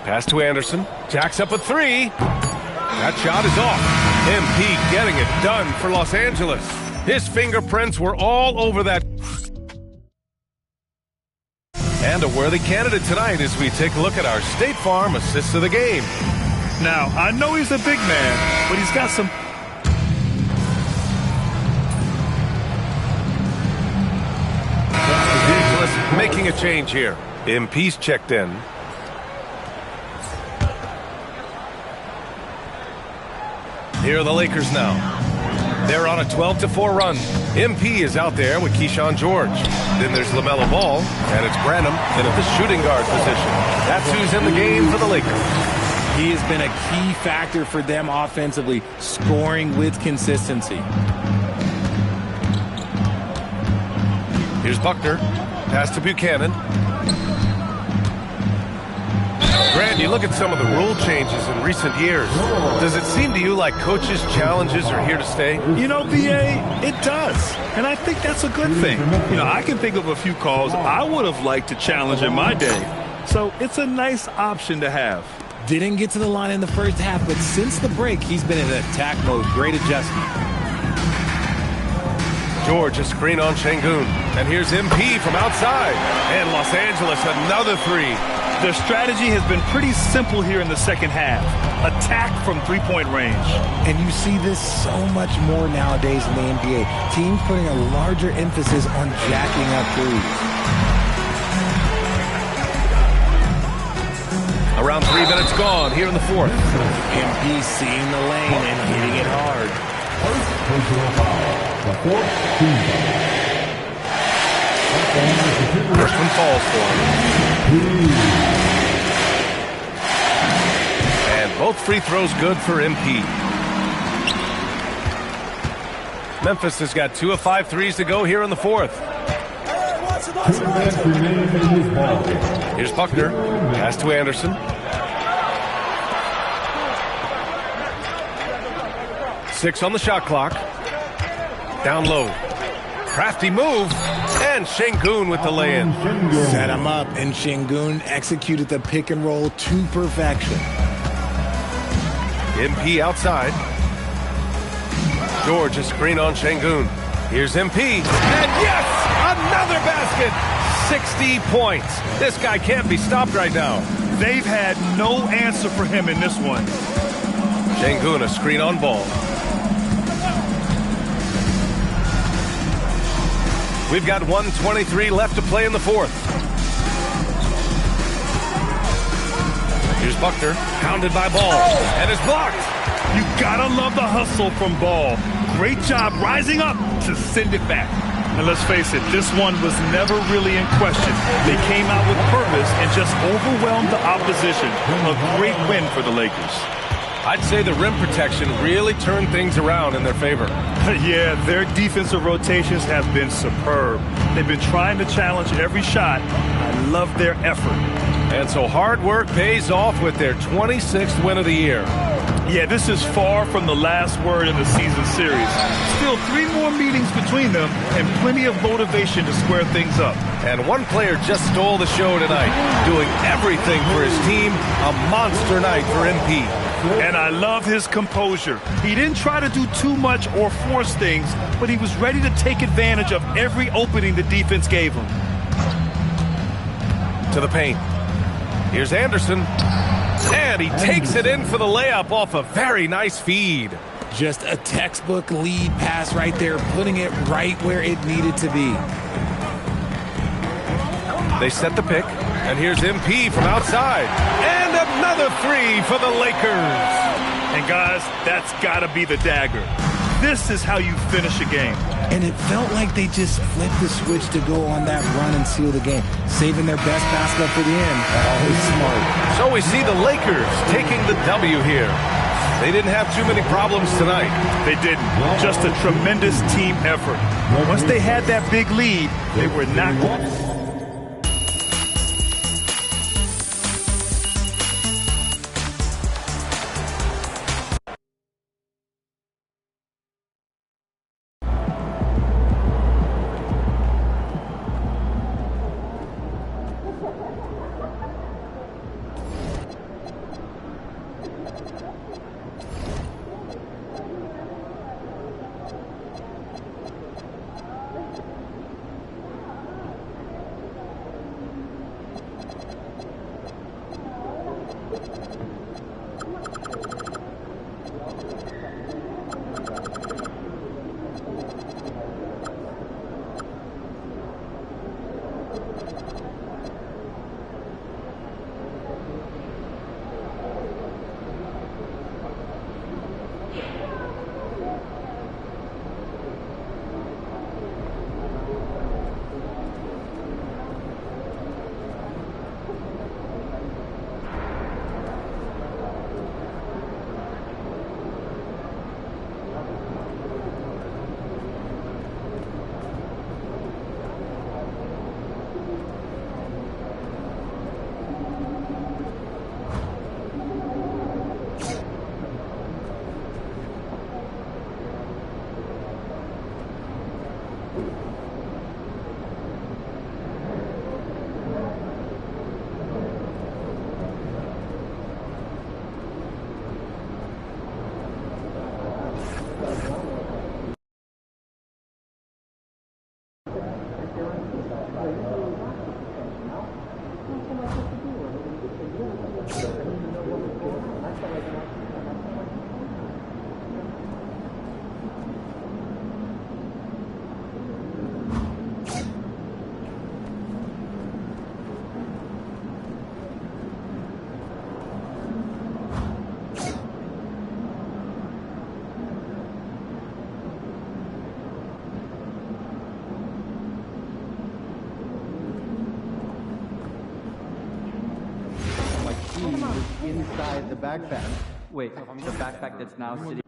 N: Pass to Anderson. Jacks up a 3. That shot is off. MP getting it done for Los Angeles. His fingerprints were all over that. And a worthy candidate tonight as we take a look at our State Farm assists of the game.
P: Now, I know he's a big man, but he's got some...
N: Making a change here. MP's checked in. Here are the Lakers now. They're on a 12-4 run. MP is out there with Keyshawn George. Then there's LaMelo Ball, and it's Branham in at the shooting guard position. That's who's in the game for the Lakers.
O: He has been a key factor for them offensively, scoring with consistency.
N: Here's Buckner. Pass to Buchanan. Grant, you look at some of the rule changes in recent years. Does it seem to you like coaches' challenges are here to stay?
P: You know, BA, it does. And I think that's a good thing. You know, I can think of a few calls I would have liked to challenge in my day. So it's a nice option to have.
O: Didn't get to the line in the first half, but since the break, he's been in attack mode. Great adjustment.
N: George, a screen on Şengün. And here's MP from outside. And Los Angeles, another 3.
P: Their strategy has been pretty simple here in the second half. Attack from 3-point range.
O: And you see this so much more nowadays in the NBA. Teams putting a larger emphasis on jacking up threes.
N: Around 3 minutes gone here in the fourth.
O: MP seeing the lane and hitting it hard.
N: First one falls for him. Both free throws good for MP. Memphis has got 2 of 5 threes to go here in the fourth. Here's Buckner. Pass to Anderson. 6 on the shot clock. Down low. Crafty move. And Şengün with the lay-in.
O: Set him up, and Şengün executed the pick and roll to perfection.
N: MP outside. George a screen on Şengün. Here's MP. And yes! Another basket! 60 points. This guy can't be stopped right now.
P: They've had no answer for him in this one.
N: Şengün a screen on Ball. We've got 1:23 left to play in the fourth. Here's Buckner, pounded by Ball, and is blocked.
P: You gotta love the hustle from Ball. Great job rising up to send it back. And let's face it, this one was never really in question. They came out with purpose and just overwhelmed the opposition. A great win for the Lakers.
N: I'd say the rim protection really turned things around in their favor.
P: Yeah, their defensive rotations have been superb. They've been trying to challenge every shot. I love their effort.
N: And so hard work pays off with their 26th win of the year.
P: Yeah, this is far from the last word in the season series. Still 3 more meetings between them and plenty of motivation to square things up.
N: And one player just stole the show tonight, doing everything for his team. A monster night for MP.
P: And I love his composure. He didn't try to do too much or force things, but he was ready to take advantage of every opening the defense gave him.
N: To the paint. Here's Anderson. And he takes it in for the layup off a very nice feed.
O: Just a textbook lead pass right there, putting it right where it needed to be.
N: They set the pick, and here's MP from outside. And another 3 for the Lakers.
P: And guys, that's got to be the dagger. This is how you finish a game.
O: And it felt like they just flipped the switch to go on that run and seal the game, saving their best basketball for the end. Always smart.
N: So we see the Lakers taking the W here. They didn't have too many problems tonight.
P: They didn't. Just a tremendous team effort. Once they had that big lead, they were not going to...
A: Inside the backpack.
Q: Wait, the backpack that's now sitting.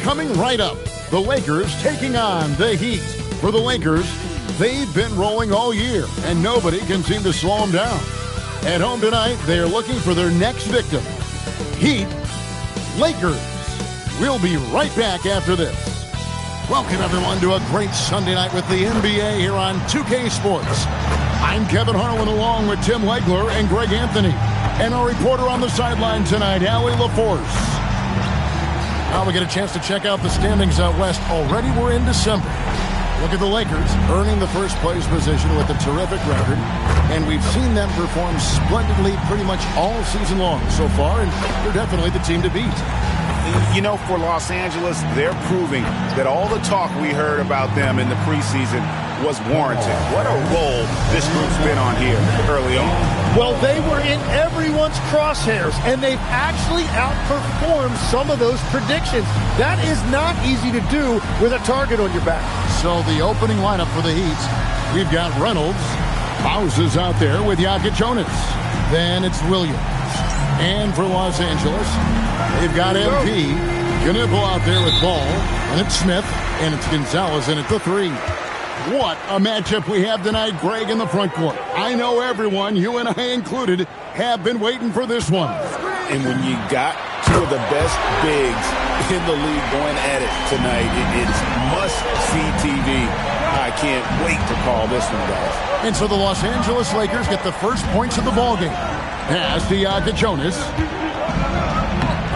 D: Coming right up, the Lakers taking on the Heat. For the Lakers, they've been rolling all year, and nobody can seem to slow them down. At home tonight, they are looking for their next victim. Heat, Lakers. We'll be right back after this. Welcome, everyone, to a great Sunday night with the NBA here on 2K Sports. I'm Kevin Harlan along with Tim Legler and Greg Anthony. And our reporter on the sideline tonight, Allie LaForce. Now we get a chance to check out the standings out west. Already we're in December. Look at the Lakers earning the first place position with a terrific record. And we've seen them perform splendidly pretty much all season long so far. And they're definitely the team to beat.
H: You know, for Los Angeles, they're proving that all the talk we heard about them in the preseason was warranted. What a role this group's been on here early on.
R: Well, they were in everyone's crosshairs, and they've actually outperformed some of those predictions. That is not easy to do with a target on your back.
D: So the opening lineup for the Heat, we've got Reynolds. Bowser's out there with Jonas. Then it's Williams. And for Los Angeles, they've got MP. Knipple out there with Ball. And it's Smith. And it's Gonzalez in at the 3. What a matchup we have tonight, Greg, in the front court. I know everyone, you and I included, have been waiting for this one.
H: And when you got two of the best bigs in the league going at it tonight, it's must-see TV. I can't wait to call this one, guys.
D: And so the Los Angeles Lakers get the first points of the ballgame. Pass to Jonas.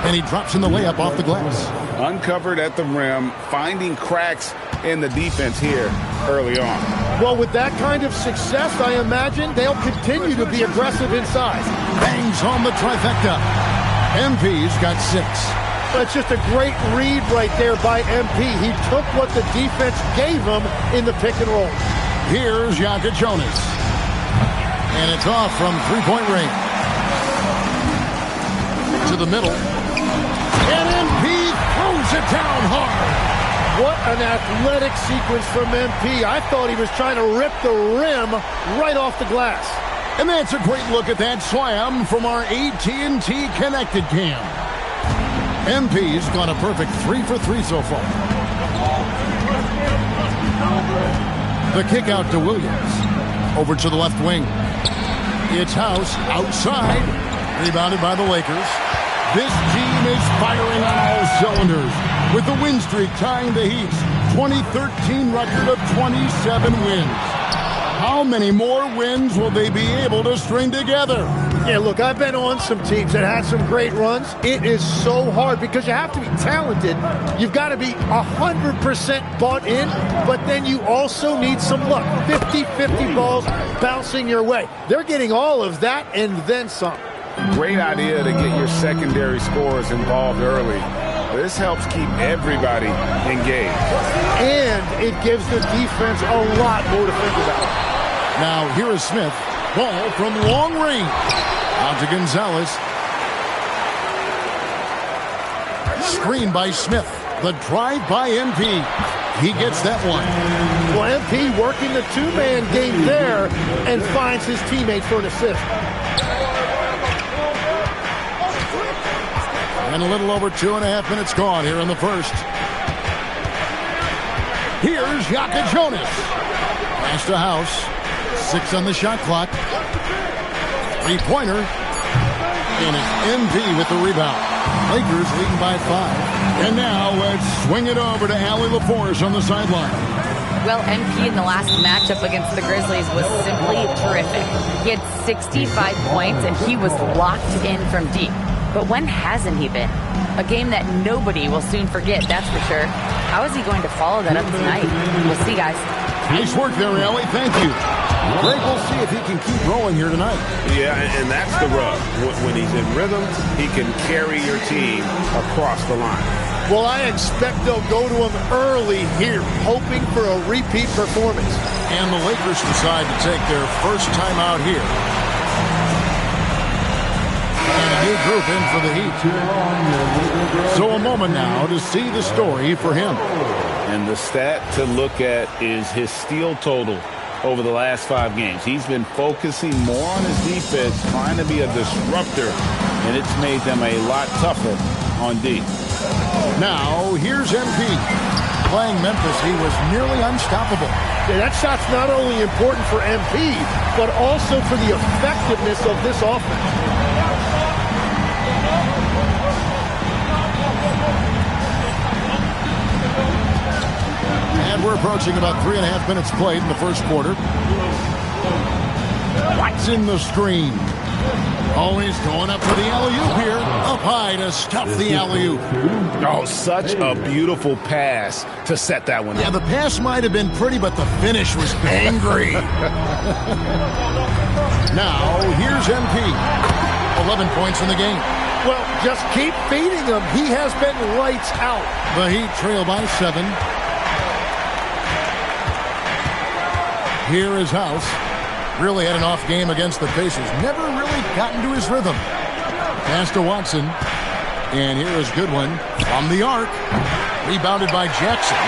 D: And he drops in the layup off the glass.
H: Uncovered at the rim, finding cracks in the defense here early on.
R: Well, with that kind of success, I imagine they'll continue to be aggressive inside.
D: Bangs on the trifecta. MP's got 6.
R: That's just a great read right there by MP. He took what the defense gave him in the pick and roll.
D: Here's Jonas. And it's off from three-point range. To the middle. And MP throws it down hard.
R: What an athletic sequence from MP. I thought he was trying to rip the rim right off the glass.
D: And that's a great look at that slam from our AT&T Connected Cam. MP's gone a perfect 3 for 3 so far. The kick out to Williams. Over to the left wing. It's House outside. Rebounded by the Lakers. This team is firing on all cylinders, with the win streak tying the Heat's 2013 record of 27 wins. How many more wins will they be able to string together?
R: Yeah, look, I've been on some teams that had some great runs. It is so hard because you have to be talented. You've got to be 100% bought in, but then you also need some luck. 50-50 balls bouncing your way. They're getting all of that and then some.
H: Great idea to get your secondary scorers involved early. This helps keep everybody engaged.
R: And it gives the defense a lot more to think about.
D: Now here is Smith. Ball from long range. Out to Gonzalez. Screen by Smith. The drive by MP. He gets that one.
R: Well, MP working the two-man game there and finds his teammate for an assist.
D: And a little over 2.5 minutes gone here in the first. Here's Jonas. Pass to House. 6 on the shot clock. Three-pointer. And it's MP with the rebound. Lakers leading by 5. And now let's swing it over to Allie LaForce on the sideline.
I: Well, MP in the last matchup against the Grizzlies was simply terrific. He had 65 points, and he was locked in from deep. But when hasn't he been? A game that nobody will soon forget, that's for sure. How is he going to follow that up tonight? We'll see, guys.
D: Nice work there, Ellie. Thank you. Great. We'll see if he can keep rolling here tonight.
H: Yeah, and that's the rub. When he's in rhythm, he can carry your team across the line.
R: Well, I expect they'll go to him early here, hoping for a repeat performance.
D: And the Lakers decide to take their first time out here. And a new group in for the Heat. So a moment now to see the story for him.
E: And the stat to look at is his steal total over the last 5 games. He's been focusing more on his defense, trying to be a disruptor, and it's made them a lot tougher on D.
D: Now, here's MP. Playing Memphis, he was nearly unstoppable.
R: Yeah, that shot's not only important for MP, but also for the effectiveness of this offense.
D: And we're approaching about 3.5 minutes played in the first quarter. Watson the screen. Always going up for the alley-oop here. Up high to stuff the alley-oop.
H: Oh, such a beautiful pass to set that one up.
D: Yeah, the pass might have been pretty, but the finish was angry. Now, here's MP. 11 points in the game.
R: Well, just keep feeding him. He has been lights out.
D: The Heat trail by 7. Here is House. Really had an off game against the Pacers. Never really gotten to his rhythm. Pass to Watson. And here is Goodwin from the arc. Rebounded by Jackson.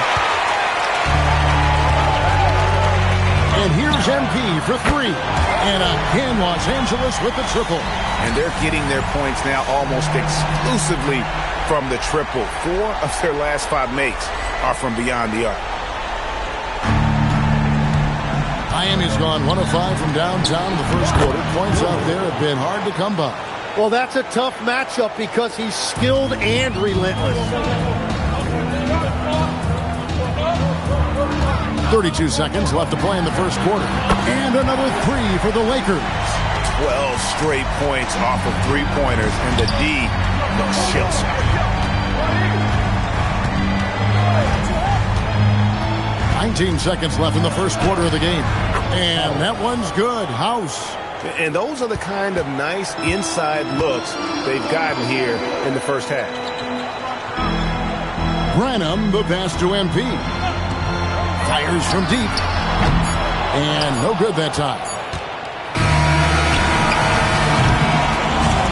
D: And here's MP for 3. And again, Los Angeles with the triple.
H: And they're getting their points now almost exclusively from the triple. 4 of their last 5 makes are from beyond the arc.
D: Miami's gone 1 of 5 from downtown in the first quarter. Points out there have been hard to come by.
R: Well, that's a tough matchup because he's skilled and relentless.
D: 32 seconds left to play in the first quarter. And another 3 for the Lakers.
H: 12 straight points off of 3-pointers, and the D looks shell-shocked.
D: 19 seconds left in the first quarter of the game. And that one's good. House.
H: And those are the kind of nice inside looks they've gotten here in the first half.
D: Branham, the pass to MP. Fires from deep. And no good that time.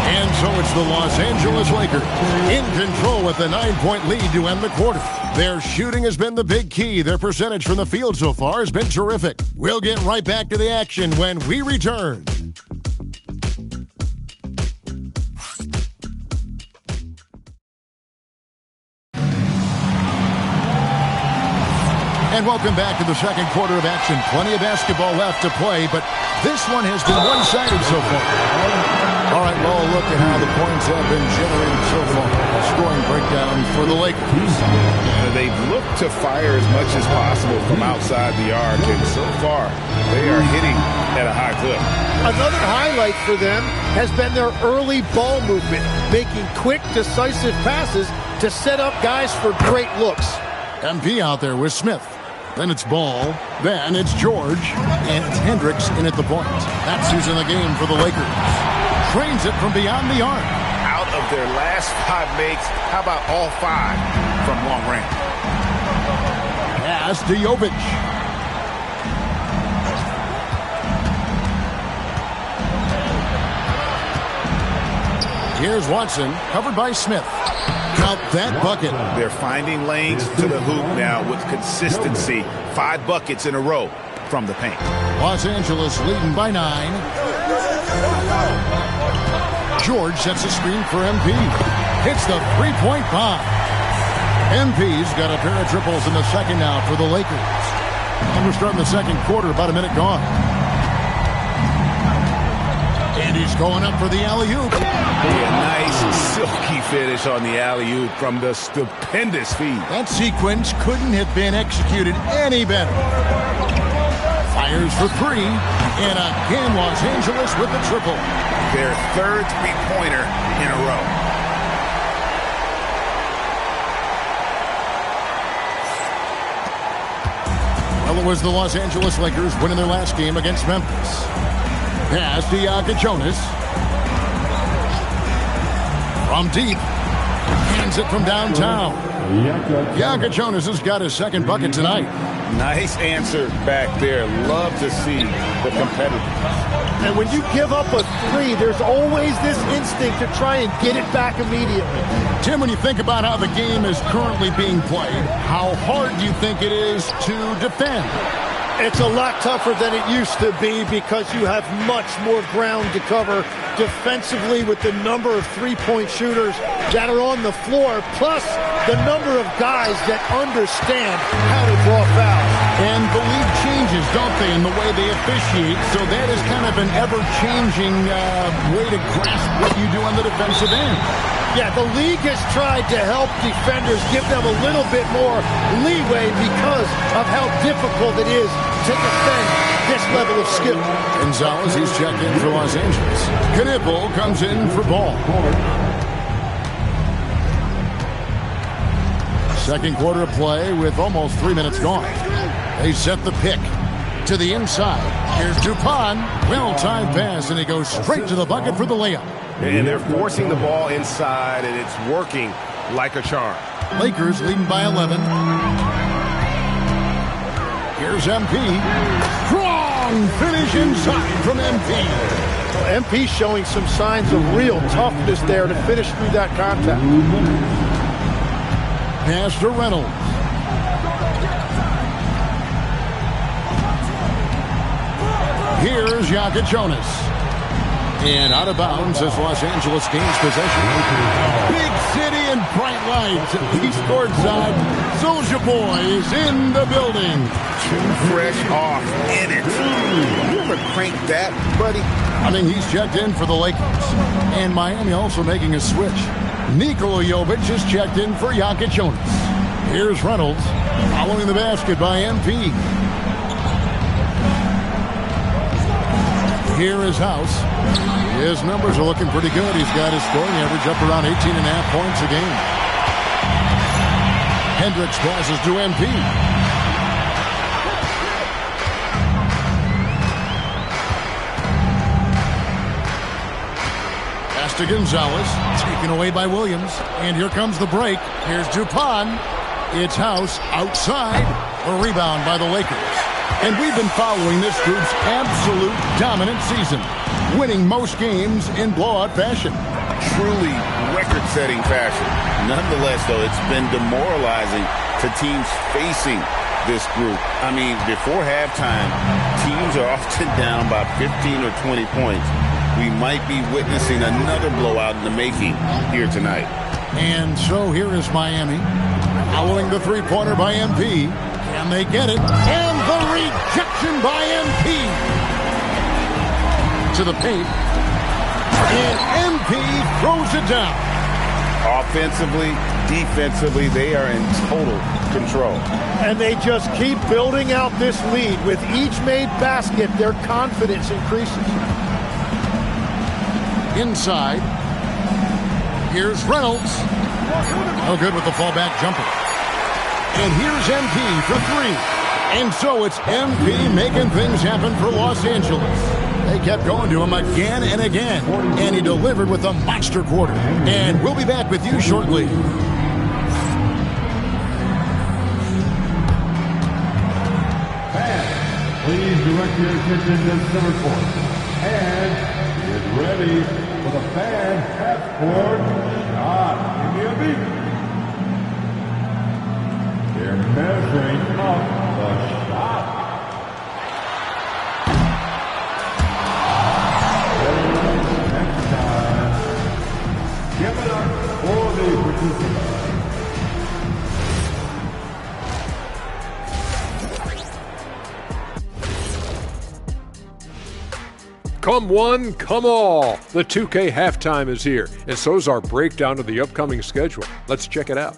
D: And so it's the Los Angeles Lakers in control with a 9-point lead to end the quarter. Their shooting has been the big key. Their percentage from the field so far has been terrific. We'll get right back to the action when we return. And welcome back to the second quarter of action. Plenty of basketball left to play, but this one has been one-sided so far. All right, well, look at how the points have been generated so far. A scoring breakdown for the Lakers.
H: They've looked to fire as much as possible from outside the arc, and so far, they are hitting at a high clip.
R: Another highlight for them has been their early ball movement, making quick, decisive passes to set up guys for great looks.
D: MP out there with Smith. Then it's Ball. Then it's George. And it's Hendricks in at the point. That's who's in the game for the Lakers. Trains it from beyond the arc.
H: Out of their last 5 makes, how about all 5 from long range?
D: Pass to Jovic. Here's Watson, covered by Smith. Count that bucket.
H: They're finding lanes to the hoop now with consistency. 5 buckets in a row from the paint.
D: Los Angeles leading by 9. George sets a screen for MP. Hits the 3-point bomb. MP's got a pair of triples in the second now for the Lakers. And we're starting the second quarter, about a minute gone. And he's going up for the alley-oop.
H: A nice, silky finish on the alley-oop from the stupendous feed.
D: That sequence couldn't have been executed any better. Fires for 3. And again, Los Angeles with the triple.
H: Their 3rd 3-pointer in a row.
D: Well, it was the Los Angeles Lakers winning their last game against Memphis. Pass to Jonas. From deep. Hands it from downtown. Jonas has got his second bucket tonight.
E: Nice answer back there. Love to see the competitiveness.
R: And when you give up a three, there's always this instinct to try and get it back immediately.
D: Tim, when you think about how the game is currently being played, how hard do you think it is to defend?
R: It's a lot tougher than it used to be because you have much more ground to cover defensively with the number of three-point shooters that are on the floor, plus the number of guys that understand how to draw fouls.
D: And the league changes, don't they, in the way they officiate, so that is kind of an ever-changing way to grasp what you do on the defensive end.
R: Yeah, the league has tried to help defenders, give them a little bit more leeway because of how difficult it is to defend this level of skill.
D: Gonzalez, he's checked in for Los Angeles. Knipple comes in for Ball. Second quarter of play with almost 3 minutes gone. They set the pick to the inside. Here's Dupont. Well-timed pass, and he goes straight to the bucket for the layup.
M: And they're forcing the ball inside, and it's working like a charm.
D: Lakers leading by 11. Here's MP. Strong finish inside from MP.
R: Well, MP showing some signs of real toughness there to finish through that contact.
D: Pass to Reynolds. Here's Jonas. And out of bounds as Los Angeles gains possession. Big city and bright lights. East courtside. Soulja Boy is in the building.
H: Too fresh off in it. You ever crank that, buddy?
D: I mean, he's checked in for the Lakers. And Miami also making a switch. Nikola Jovic is checked in for Jonas. Here's Reynolds following the basket by MP. Here is House. His numbers are looking pretty good. He's got his scoring average up around 18.5 points a game. Hendricks passes to MP. Pass to Gonzalez. Taken away by Williams. And here comes the break. Here's Dupont. It's House outside. A rebound by the Lakers. And we've been following this group's absolute dominant season, winning most games in blowout fashion.
H: Truly record-setting fashion. Nonetheless, though, it's been demoralizing to teams facing this group. I mean, before halftime, teams are often down by 15 or 20 points. We might be witnessing another blowout in the making here tonight.
D: And so here is Miami, following the three-pointer by MP. Can they get it? And the rejection by MP. To the paint. And MP throws it down.
H: Offensively, defensively, they are in total control.
R: And they just keep building out this lead. With each made basket, their confidence increases.
D: Inside. Here's Reynolds. No good with the fallback jumper. And here's MP for three. And so it's MP making things happen for Los Angeles. They kept going to him again and again. And he delivered with a monster quarter. And we'll be back with you shortly.
G: Fans, please direct your attention to center court. And get ready for the fan half-court shot. Give me a beat. They're measuring up the shot. Next time, give it up for the participants.
J: Come one, come all. The 2K halftime is here, and so's our breakdown of the upcoming schedule. Let's check it out.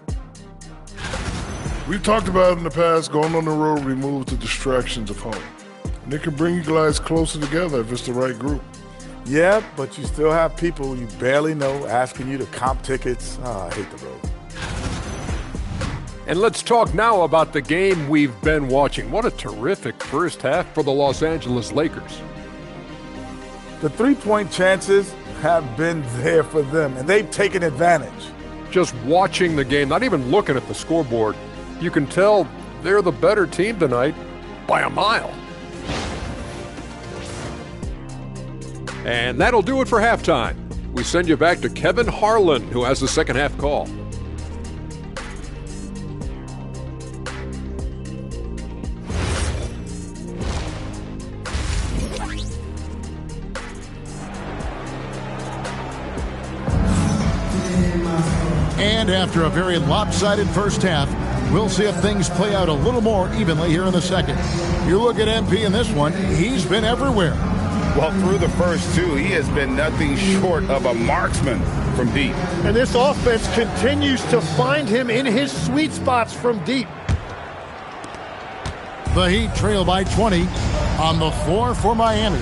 K: We've talked about it in the past, going on the road removes the distractions of home. And it can bring you guys closer together if it's the right group.
L: Yeah, but you still have people you barely know asking you to comp tickets. Oh, I hate the road.
J: And let's talk now about the game we've been watching. What a terrific first half for the Los Angeles Lakers.
L: The three-point chances have been there for them, and they've taken advantage.
J: Just watching the game, not even looking at the scoreboard, you can tell they're the better team tonight by a mile. And that'll do it for halftime. We send you back to Kevin Harlan, who has the second half call.
D: And after a very lopsided first half, we'll see if things play out a little more evenly here in the second. You look at MP in this one, he's been everywhere.
H: Well, through the first two, he has been nothing short of a marksman from deep.
R: And this offense continues to find him in his sweet spots from deep.
D: The Heat trail by 20 on the floor for Miami.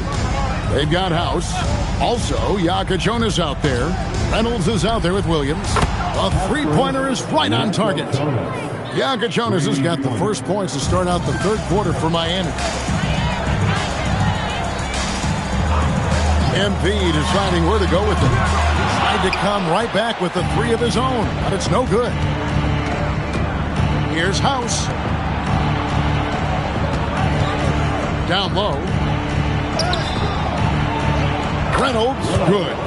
D: They've got House. Also, Yaka Jonas out there. Reynolds is out there with Williams. The three-pointer is right on target. Yaka Jonas has got the first points to start out the third quarter for Miami. MP deciding where to go with it. Tried to come right back with the three of his own, but it's no good. Here's House. Down low. Reynolds, good.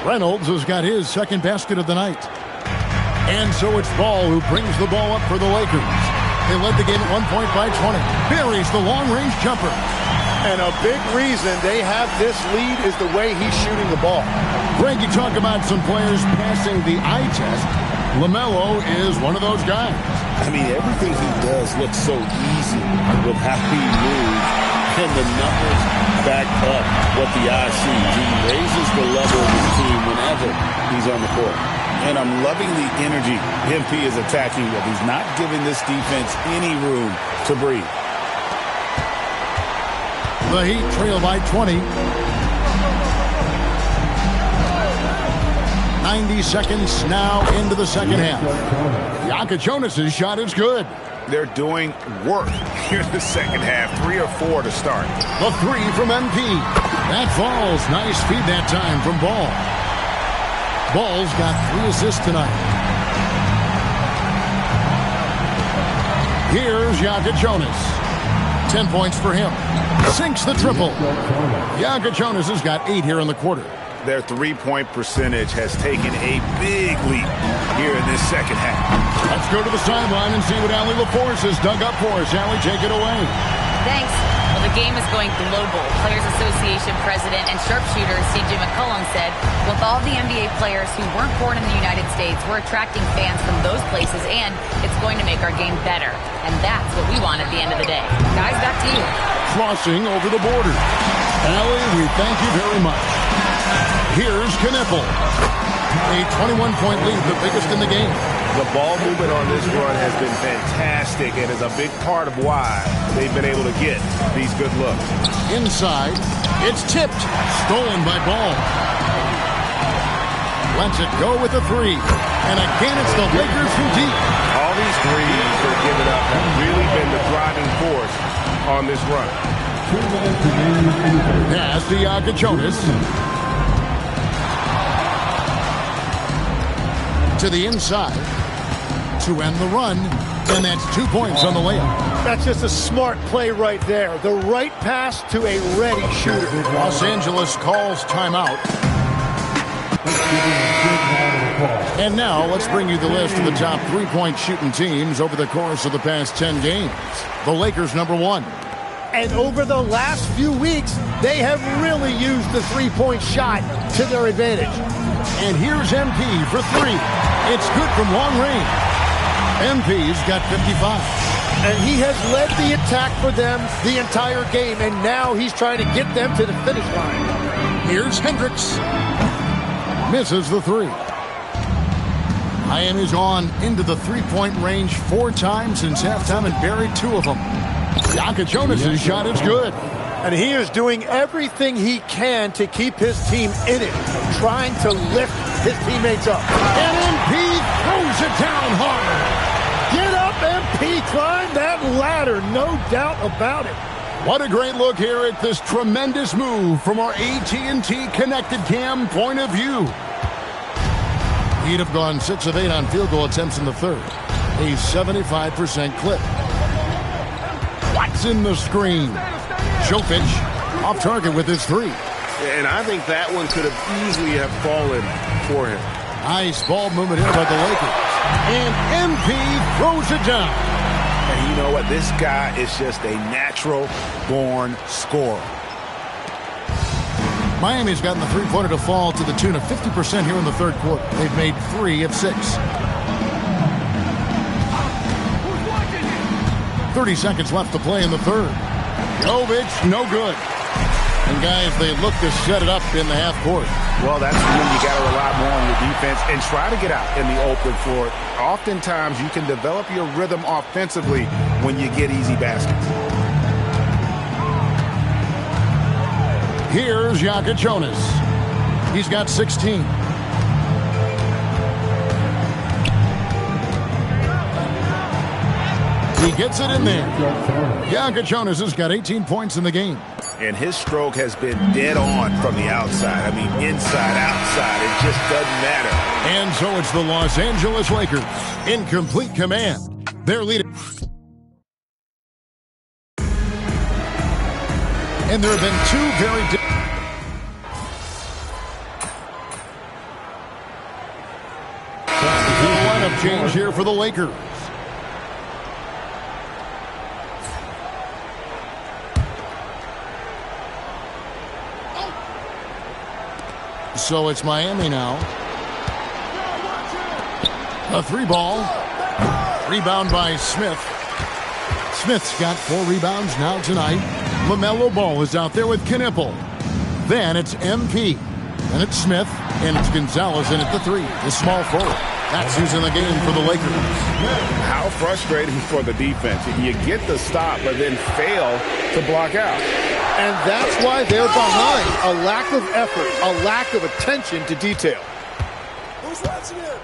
D: Reynolds has got his second basket of the night. And so it's Ball who brings the ball up for the Lakers. They led the game at 1 point by 20. Buries the long-range jumper.
R: And a big reason they have this lead is the way he's shooting the ball.
D: Greg, you talk about some players passing the eye test. LaMelo is one of those guys.
H: I mean, everything he does looks so easy with how he moves, and the numbers back up what the eye sees. He raises the level of his team whenever he's on the court. And I'm loving the energy MP is attacking with. He's not giving this defense any room to breathe.
D: The Heat trail by 20. 90 seconds now into the second half. Yaka Jonas' shot is good.
H: They're doing work here in the second half. 3 or 4 to start.
D: The three from MP. That falls. Nice feed that time from Ball. Ball's got 3 assists tonight. Here's Yaka Jonas. 10 points for him. Sinks the triple. Yaka Jonas has got 8 here in the quarter.
H: Their three-point percentage has taken a big leap here in this second half.
D: Let's go to the sideline and see what Allie LaForce has dug up for us. Allie, take it away.
I: Thanks. Well, the game is going global. Players Association President and sharpshooter C.J. McCollum said, with all the NBA players who weren't born in the United States, we're attracting fans from those places, and it's going to make our game better. And that's what we want at the end of the day. Guys, back to you.
D: Crossing over the border. Allie, we thank you very much. Here's Knippel. A 21-point lead, the biggest in the game.
H: The ball movement on this run has been fantastic and is a big part of why they've been able to get these good looks.
D: Inside, it's tipped. Stolen by Ball. Lets it go with a three. And again, it's the Lakers from deep.
H: All these threes they're giving up have really been the driving force on this run.
D: Pass to Yaka Jonas. To the inside to end the run, and that's 2 points on the layup.
R: That's just a smart play right there. The right pass to a ready shooter.
D: Los Angeles calls timeout. And now let's bring you the list of the top three-point shooting teams over the course of the past 10 games. The Lakers number 1.
R: And over the last few weeks, they have really used the three-point shot to their advantage.
D: And here's MP for 3. It's good from long range. MP's got 55.
R: And he has led the attack for them the entire game, and now he's trying to get them to the finish line.
D: Here's Hendricks. Misses the 3. Miami's gone into the three-point range 4 times since halftime and buried 2 of them. Yaka Jonas' shot is good.
R: And he is doing everything he can to keep his team in it, trying to lift his teammates up.
D: And MP throws it down hard.
R: Get MP climbed that ladder, no doubt about it.
D: What a great look here at this tremendous move from our AT&T Connected Cam point of view. He'd have gone 6 of 8 on field goal attempts in the third. A 75% clip. What's in the screen? Jokic off target with his three.
H: And I think that one could have easily have fallen for him.
D: Nice ball movement here by the Lakers. And MP throws it down.
H: And you know what? This guy is just a natural-born scorer.
D: Miami's gotten the three-pointer to fall to the tune of 50% here in the third quarter. They've made 3 of 6. 30 seconds left to play in the third. Jovic, no good. And guys, they look to set it up in the half court.
H: Well, that's when you got to rely more on your defense and try to get out in the open for it. Oftentimes, you can develop your rhythm offensively when you get easy baskets.
D: Here's Jonas. He's got 16. He gets it in there. Jonas has got 18 points in the game.
H: And his stroke has been dead on from the outside. I mean, inside, outside, it just doesn't matter.
D: And so it's the Los Angeles Lakers in complete command. They're leading. And there have been 2 very lineup change here for the Lakers. So it's Miami now. A 3-ball. Rebound by Smith. Smith's got 4 rebounds now tonight. LaMelo Ball is out there with Knipple. Then it's MP. Then it's Smith. And it's Gonzalez in at the 3. The small forward. That's who's in the game for the Lakers.
H: How frustrating for the defense. You get the stop, but then fail to block out.
R: And that's why they're behind. A lack of effort, a lack of attention to detail.
C: Who's watching it?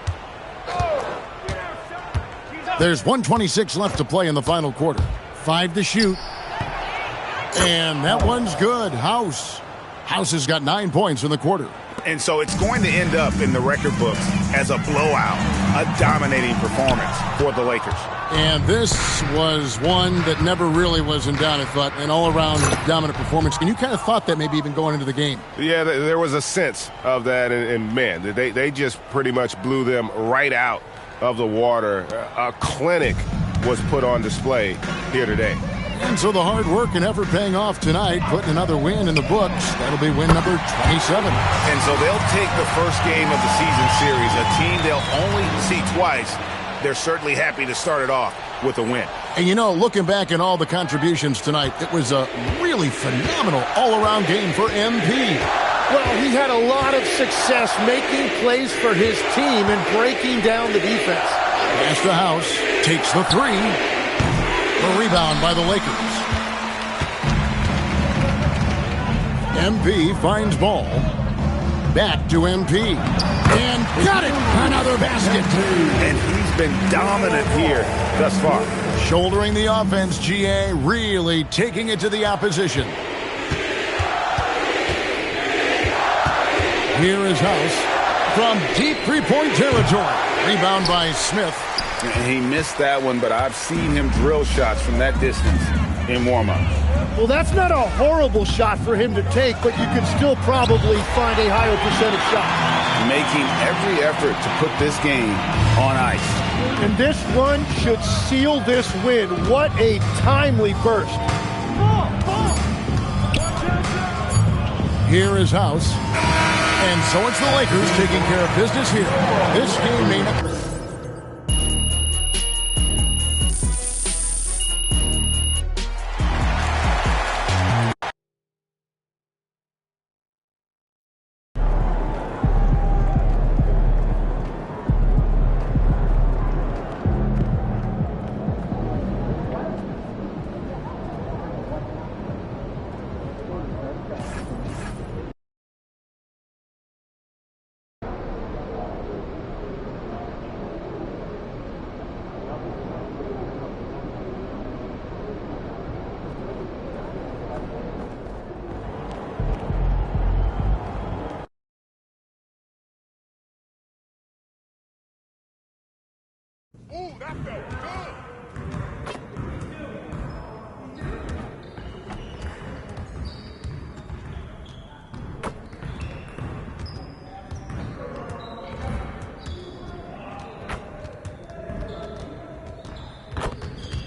D: There's 1:26 left to play in the final quarter. 5 to shoot. And that one's good. House has got 9 points in the quarter.
H: And so it's going to end up in the record books as a blowout, a dominating performance for the Lakers.
D: And this was one that never really was in doubt, I thought, an all-around dominant performance. And you kind of thought that maybe even going into the game.
M: Yeah, there was a sense of that, and man, they just pretty much blew them right out of the water. A clinic was put on display here today.
D: And so the hard work and effort paying off tonight, putting another win in the books. That'll be win number 27.
H: And so they'll take the first game of the season series, a team they'll only see twice. They're certainly happy to start it off with a win.
D: And you know, looking back at all the contributions tonight, it was a really phenomenal all-around game for MP.
R: Well, he had a lot of success making plays for his team and breaking down the defense.
D: Pass to House, takes the 3. The rebound by the Lakers. MP finds Ball. Back to MP. And got it! Another basket.
H: And he's been dominant here thus far.
D: Shouldering the offense, GA really taking it to the opposition. Here is House from deep three-point territory. Rebound by Smith.
E: He missed that one, but I've seen him drill shots from that distance in warm-up.
R: Well, that's not a horrible shot for him to take, but you could still probably find a higher percentage shot.
E: Making every effort to put this game on ice.
R: And this run should seal this win. What a timely burst.
D: Here is House. And so it's the Lakers taking care of business here. This game may not...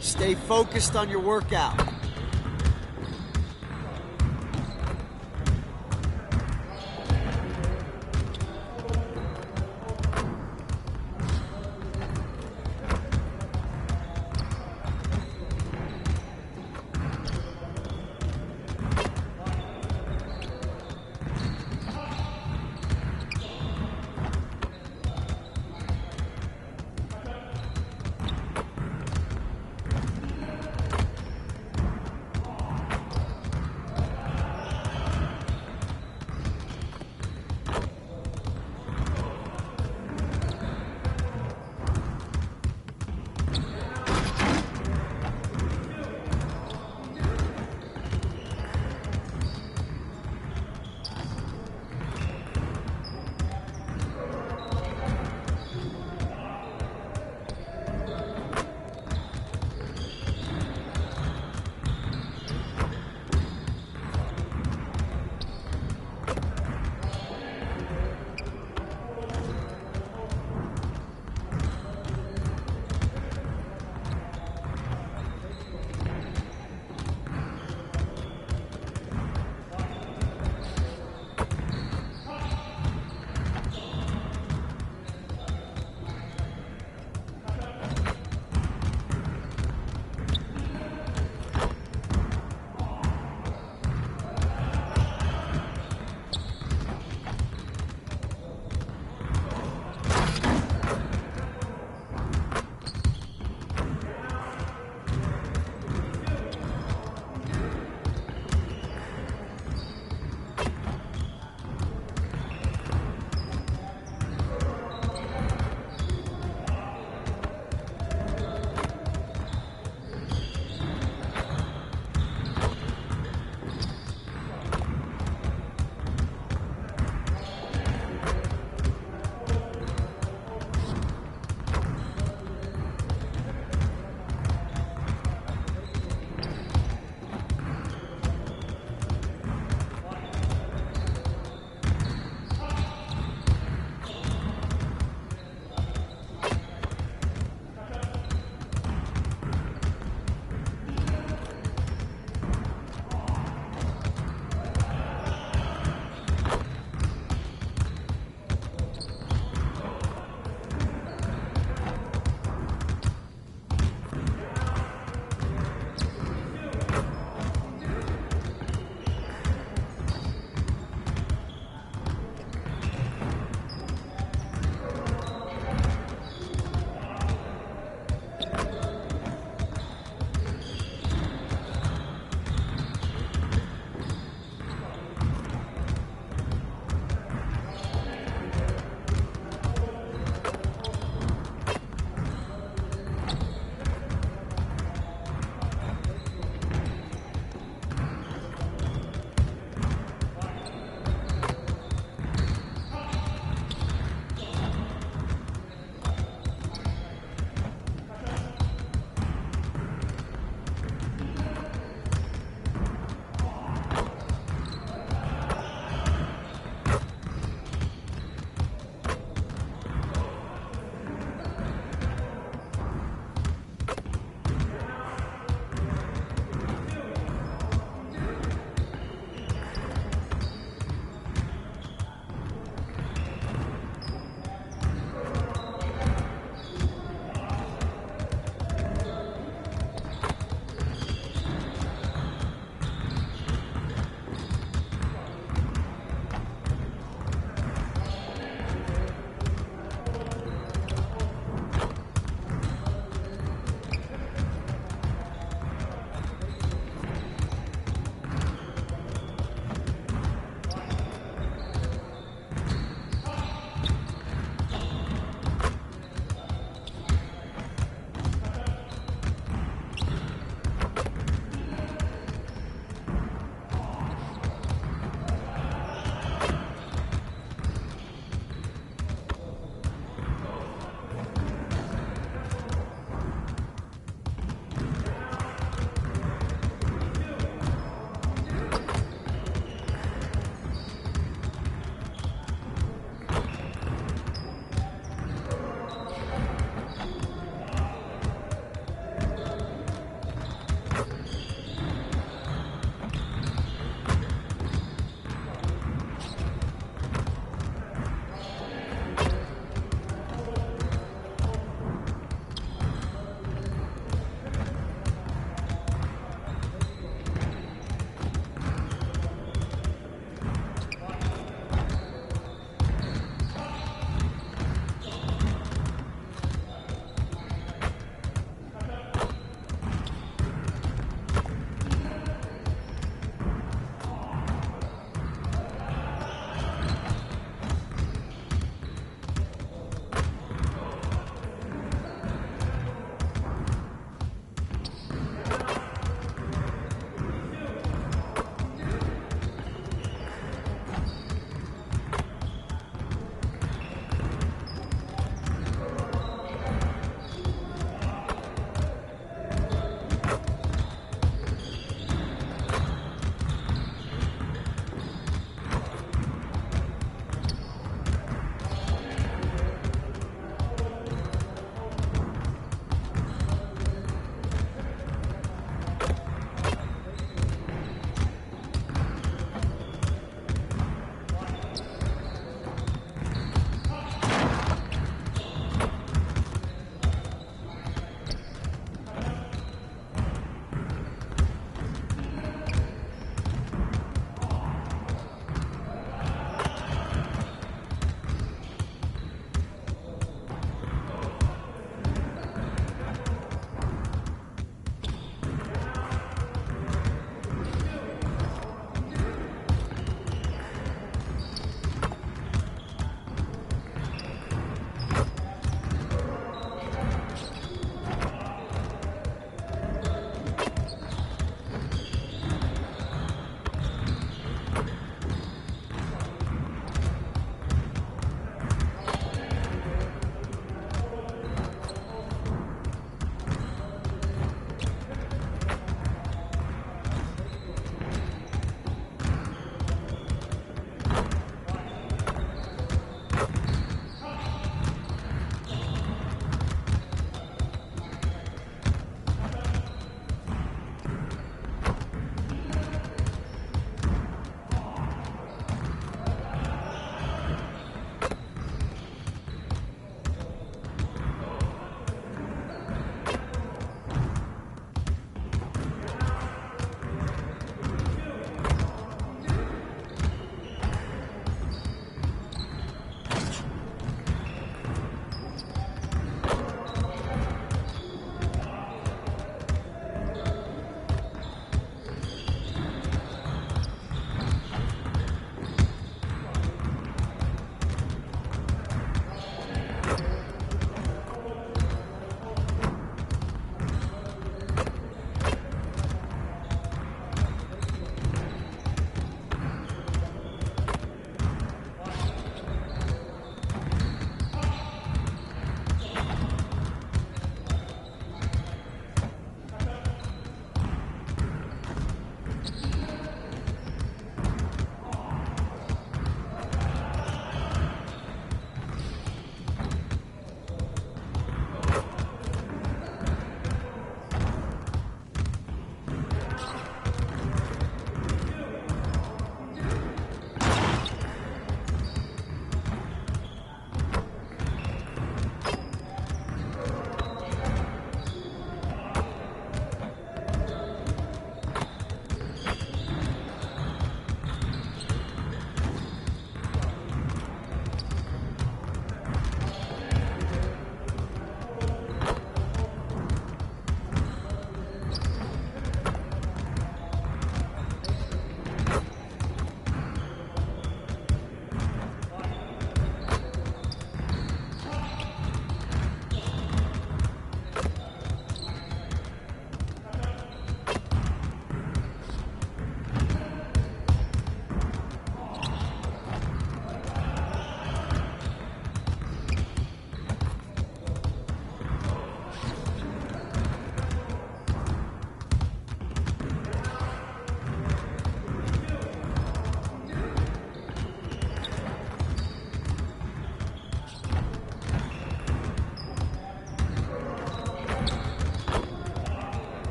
S: Stay focused on your workout.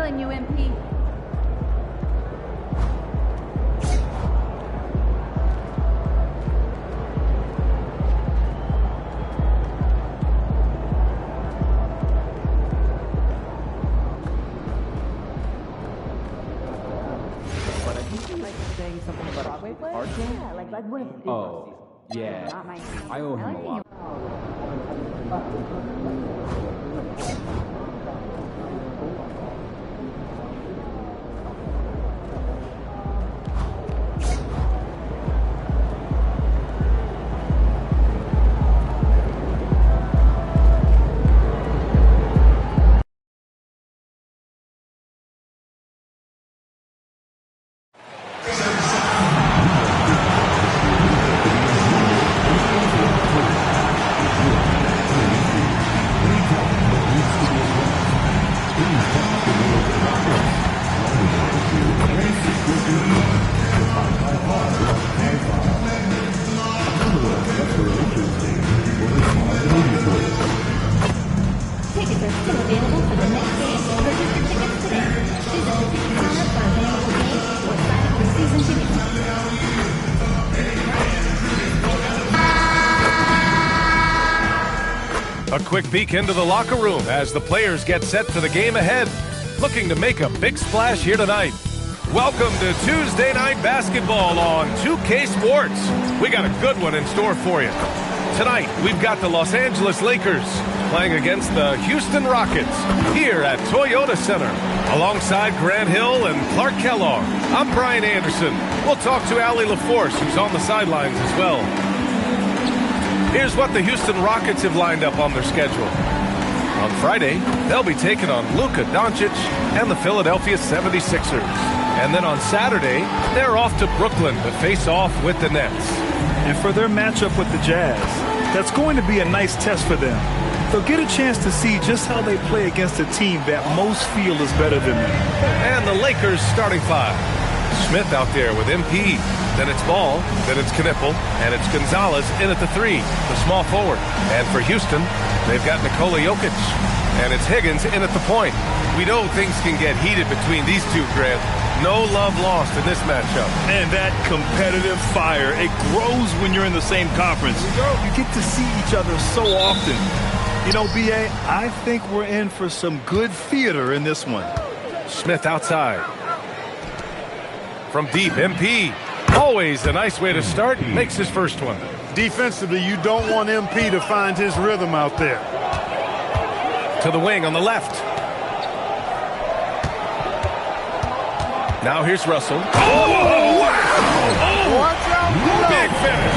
B: feeling you, MP.
Q: But I think you might be saying something about Broadway play?
B: Yeah, like one of the
Q: Oh, yeah.
B: Not my
Q: I owe him a lot.
B: Tickets are still available for the next game. Purchase your tickets today. Visit the ticket counter for available games or sign up for season tickets.
N: A quick peek into the locker room as the players get set for the game ahead, looking to make a big splash here tonight. Welcome to Tuesday Night Basketball on 2K Sports. We got a good one in store for you. Tonight, we've got the Los Angeles Lakers playing against the Houston Rockets here at Toyota Center. Alongside Grant Hill and Clark Kellogg, I'm Brian Anderson. We'll talk to Allie LaForce, who's on the sidelines as well. Here's what the Houston Rockets have lined up on their schedule. On Friday, they'll be taking on Luka Doncic and the Philadelphia 76ers. And then on Saturday, they're off to Brooklyn to face off with the Nets.
P: And for their matchup with the Jazz, that's going to be a nice test for them. They'll get a chance to see just how they play against a team that most feel is better than them.
N: And the Lakers starting five. Smith out there with MP. Then it's Ball, then it's Knipple, and it's Gonzalez in at the three, the small forward. And for Houston, they've got Nikola Jokic, and it's Higgins in at the point. We know things can get heated between these two, Grant. No love lost in this matchup.
P: And that competitive fire, it grows when you're in the same conference. You get to see each other so often. You know, B.A., I think we're in for some good theater in this one.
N: Smith outside. From deep, MP. Always a nice way to start. Makes his first one.
F: Defensively, you don't want MP to find his rhythm out there.
N: To the wing on the left. Now here's Russell.
P: Oh, wow!
N: Oh, big finish.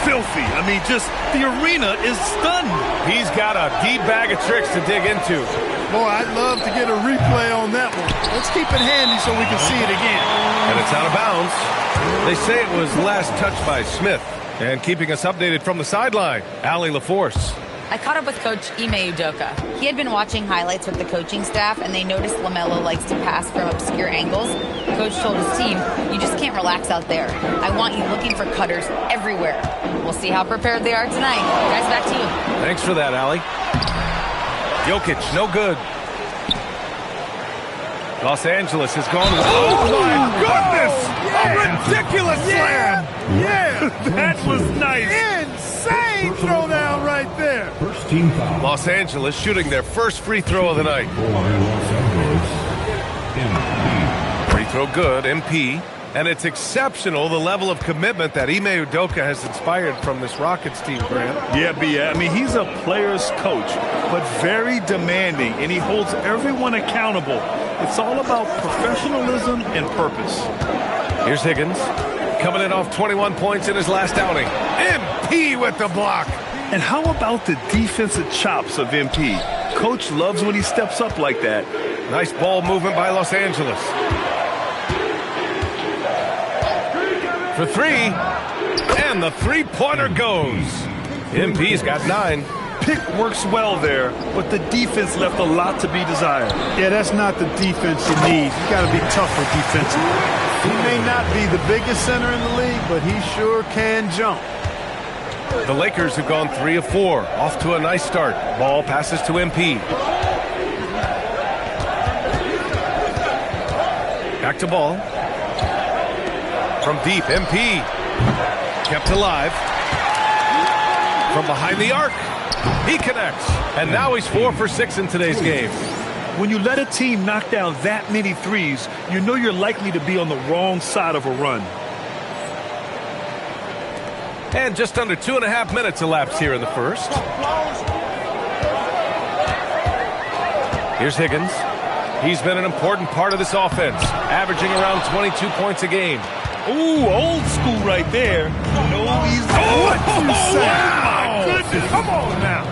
P: Filthy. I mean, just the arena is stunned.
N: He's got a deep bag of tricks to dig into.
F: Boy, I'd love to get a replay on that one. Let's keep it handy so we can see it again.
N: And it's out of bounds. They say it was last touched by Smith. And keeping us updated from the sideline, Allie LaForce.
I: I caught up with Coach Ime Udoka. He had been watching highlights with the coaching staff, and they noticed LaMelo likes to pass from obscure angles. Coach told his team, you just can't relax out there. I want you looking for cutters everywhere. We'll see how prepared they are tonight. Guys, back to you.
N: Thanks for that, Allie. Jokic, no good. Los Angeles has gone. Oh, my goodness! A ridiculous slam!
F: Yeah,
P: that was nice.
F: Insane throwdown right there.
G: First team foul.
N: Los Angeles shooting their first free throw of the night. Free throw good, MP. And it's exceptional, the level of commitment that Ime Udoka has inspired from this Rockets team, Grant.
P: Yeah, B.A. I mean, he's a player's coach, but very demanding, and he holds everyone accountable. It's all about professionalism and purpose.
N: Here's Higgins, coming in off 21 points in his last outing. MP with the block.
P: And how about the defensive chops of MP? Coach loves when he steps up like that.
N: Nice ball movement by Los Angeles. For three, and the three-pointer goes. MP's got 9.
P: Pick works well there, but the defense left a lot to be desired.
F: Yeah, that's not the defense you need. You got to be tougher defensively. He may not be the biggest center in the league, but he sure can jump.
N: The Lakers have gone 3 of 4, off to a nice start. Ball passes to MP. Back to ball. From deep, MP. Kept alive. From behind the arc. He connects. And now he's 4 for 6 in today's game.
P: When you let a team knock down that many threes, you know you're likely to be on the wrong side of a run.
N: And just under 2.5 minutes elapsed here in the first. Here's Higgins. He's been an important part of this offense, averaging around 22 points a game.
P: Ooh, old school right there. No, he's
F: what you say?
P: Wow. My goodness. Come on now.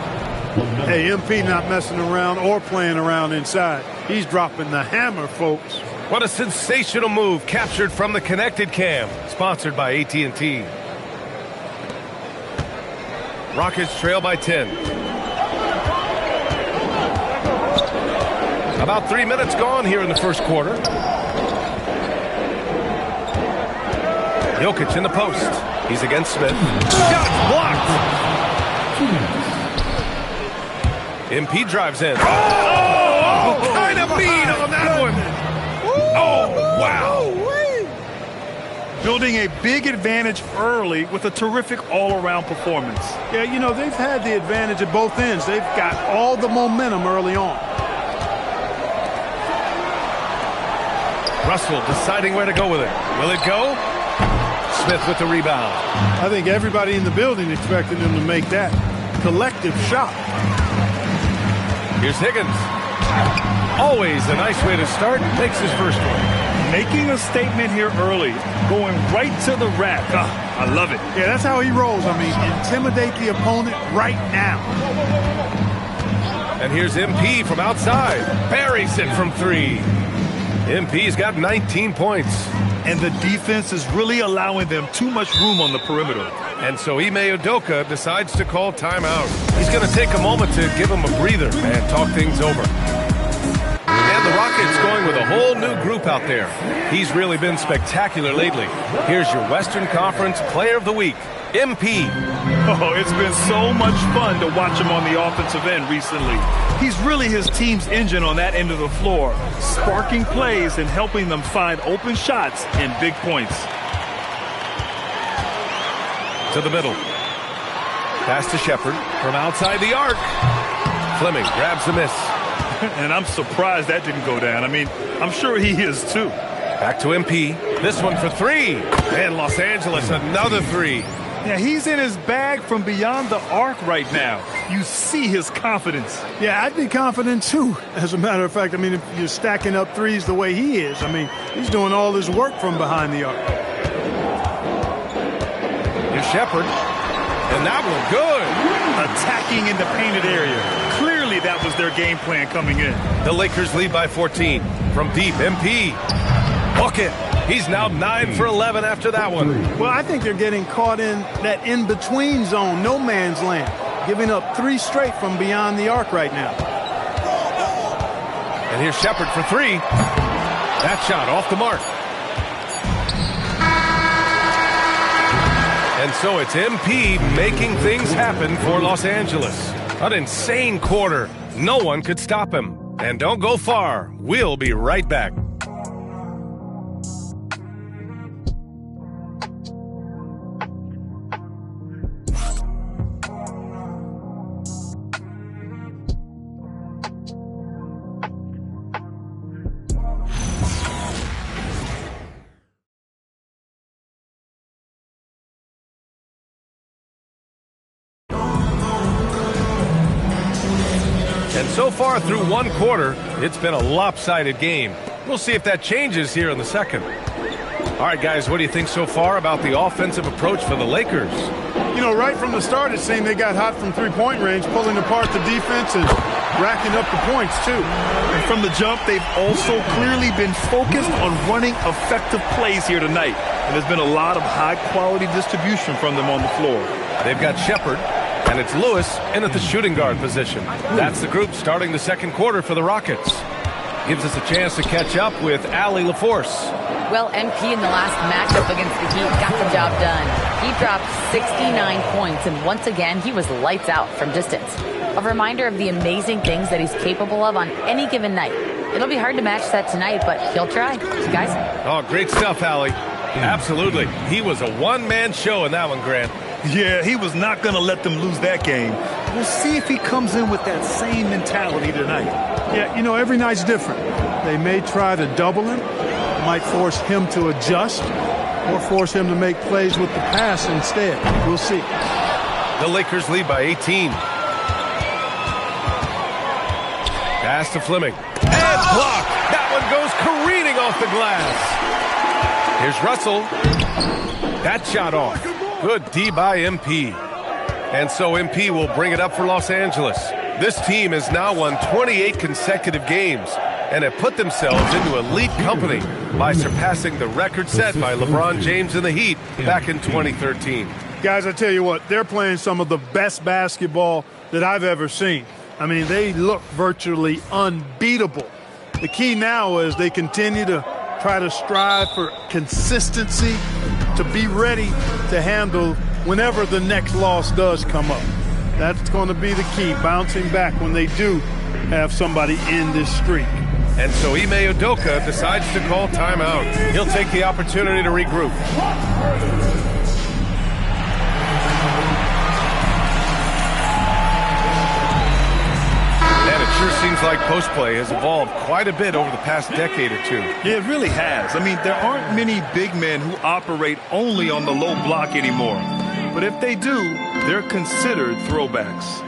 F: Hey, MP not messing around or playing around inside. He's dropping the hammer, folks.
N: What a sensational move captured from the connected cam, sponsored by AT&T. Rockets trail by 10. About 3 minutes gone here in the first quarter. Jokic in the post. He's against Smith. Shot blocked. MP drives in. Oh, kind of mean on that one. Oh, wow.
P: Building a big advantage early with a terrific all-around performance.
F: Yeah, you know, they've had the advantage at both ends. They've got all the momentum early on.
N: Russell deciding where to go with it. Will it go? Smith with the rebound.
F: I think everybody in the building expected him to make that collective shot.
N: Here's Higgins. Always a nice way to start. Makes his first one.
P: Making a statement here early. Going right to the rack. I love it.
F: Yeah, that's how he rolls. I mean, intimidate the opponent right now.
N: And here's MP from outside. Buries it from 3. MP's got 19 points.
P: And the defense is really allowing them too much room on the perimeter.
N: And so Ime Udoka decides to call timeout. He's going to take a moment to give him a breather and talk things over. And the Rockets going with a whole new group out there. He's really been spectacular lately. Here's your Western Conference Player of the Week, MP.
P: Oh, it's been so much fun to watch him on the offensive end recently. He's really his team's engine on that end of the floor, sparking plays and helping them find open shots and big points.
N: To the middle. Pass to Shepard from outside the arc. Fleming grabs the miss.
P: And I'm surprised that didn't go down. I mean, I'm sure he is too.
N: Back to MP. This one for 3. And Los Angeles, another 3.
P: Yeah, he's in his bag from beyond the arc right now. You see his confidence.
F: Yeah, I'd be confident too. As a matter of fact, I mean, if you're stacking up threes the way he is, I mean, he's doing all his work from behind the arc.
N: Here's Shepard. And that one good.
P: Attacking in the painted area. Clearly that was their game plan coming in.
N: The Lakers lead by 14. From deep, MP. Hook it. He's now 9 for 11 after that one.
F: Well, I think they're getting caught in that in-between zone, no man's land, giving up 3 straight from beyond the arc right now.
N: And here's Shepard for 3. That shot off the mark. And so it's MP making things happen for Los Angeles. An insane quarter. No one could stop him. And don't go far. We'll be right back. And so far through one quarter, it's been a lopsided game. We'll see if that changes here in the second. All right, guys, what do you think so far about the offensive approach for the Lakers?
F: You know, right from the start, it seemed they got hot from three-point range, pulling apart the defense and racking up the points, too.
P: And from the jump, they've also clearly been focused on running effective plays here tonight. And there's been a lot of high-quality distribution from them on the floor.
N: They've got Shepard. And it's Lewis in at the shooting guard position. That's the group starting the second quarter for the Rockets. Gives us a chance to catch up with Allie LaForce.
I: Well, MP in the last matchup against the Heat got the job done. He dropped 69 points, and once again, he was lights out from distance. A reminder of the amazing things that he's capable of on any given night. It'll be hard to match that tonight, but he'll try. Guys?
N: Oh, great stuff, Allie. Absolutely. He was a one-man show in that one, Grant.
P: Yeah, he was not going to let them lose that game. We'll see if he comes in with that same mentality tonight.
F: Yeah, you know, every night's different. They may try to double him, might force him to adjust, or force him to make plays with the pass instead. We'll see.
N: The Lakers lead by 18. Pass to Fleming. And blocked. That one goes careening off the glass. Here's Russell. That shot off. Good D by MP. And so MP will bring it up for Los Angeles. This team has now won 28 consecutive games and have put themselves into elite company by surpassing the record set by LeBron James and the Heat back in 2013.
F: Guys, I tell you what, they're playing some of the best basketball that I've ever seen. I mean, they look virtually unbeatable. The key now is they continue to try to strive for consistency, to be ready to handle whenever the next loss does come up. That's going to be the key, bouncing back when they do have somebody in this streak.
N: And so Ime Udoka decides to call timeout. He'll take the opportunity to regroup. And it sure seems like post play has evolved quite a bit over the past decade or two.
P: Yeah, it really has. I mean, there aren't many big men who operate only on the low block anymore. But if they do, they're considered throwbacks.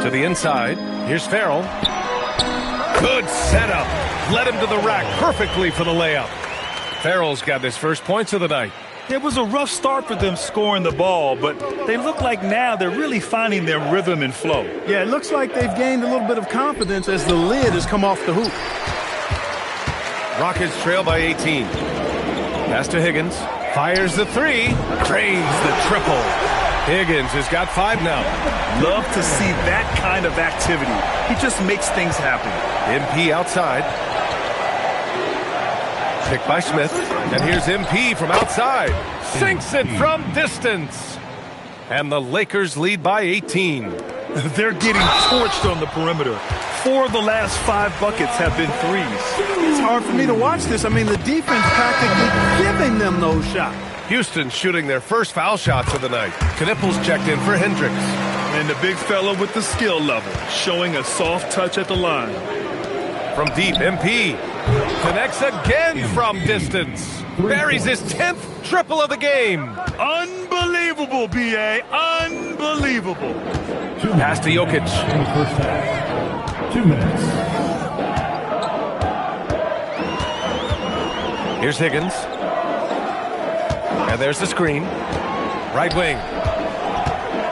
N: To the inside, here's Farrell. Good setup. Led him to the rack perfectly for the layup. Farrell's got his first points of the night.
P: It was a rough start for them scoring the ball, but they look like now they're really finding their rhythm and flow.
F: Yeah, it looks like they've gained a little bit of confidence as the lid has come off the hoop.
N: Rockets trail by 18. Pass to Higgins. Fires the three. Drains the triple. Higgins has got 5 now.
P: Love to see that kind of activity. He just makes things happen.
N: MP outside. Picked by Smith. And here's MP from outside. Sinks it from distance. And the Lakers lead by 18.
P: They're getting torched on the perimeter. 4 of the last 5 buckets have been threes.
F: It's hard for me to watch this. I mean, the defense practically giving them those shots.
N: Houston shooting their first foul shots of the night. Knipples checked in for Hendricks.
P: And the big fella with the skill level, showing a soft touch at the line.
N: From deep, MP connects again from distance. Buries his 10th triple of the game.
P: Unbelievable, B.A. Unbelievable.
N: Pass to Jokic.
G: 2 minutes.
N: Here's Higgins. And there's the screen. Right wing.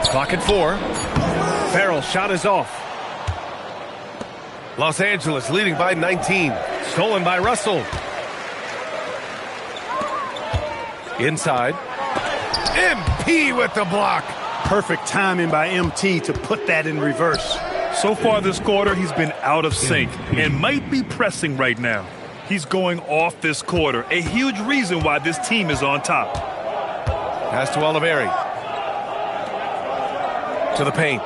N: Clock at 4. Farrell's shot is off. Los Angeles leading by 19. Stolen by Russell. Inside. MP with the block.
F: Perfect timing by MT to put that in reverse.
P: So far this quarter, he's been out of sync and might be pressing right now. He's going off this quarter, a huge reason why this team is on top.
N: Pass to Oliveri. To the paint.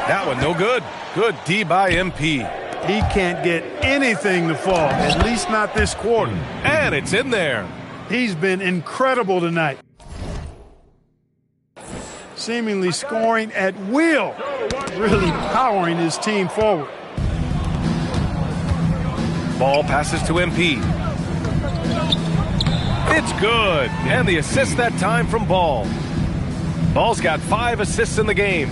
N: That one no good. Good D by MP.
F: He can't get anything to fall, at least not this quarter.
N: And it's in there.
F: He's been incredible tonight. Seemingly scoring at will, really powering his team forward.
N: Ball passes to MP. It's good. And the assist that time from Ball. Ball's got 5 assists in the game.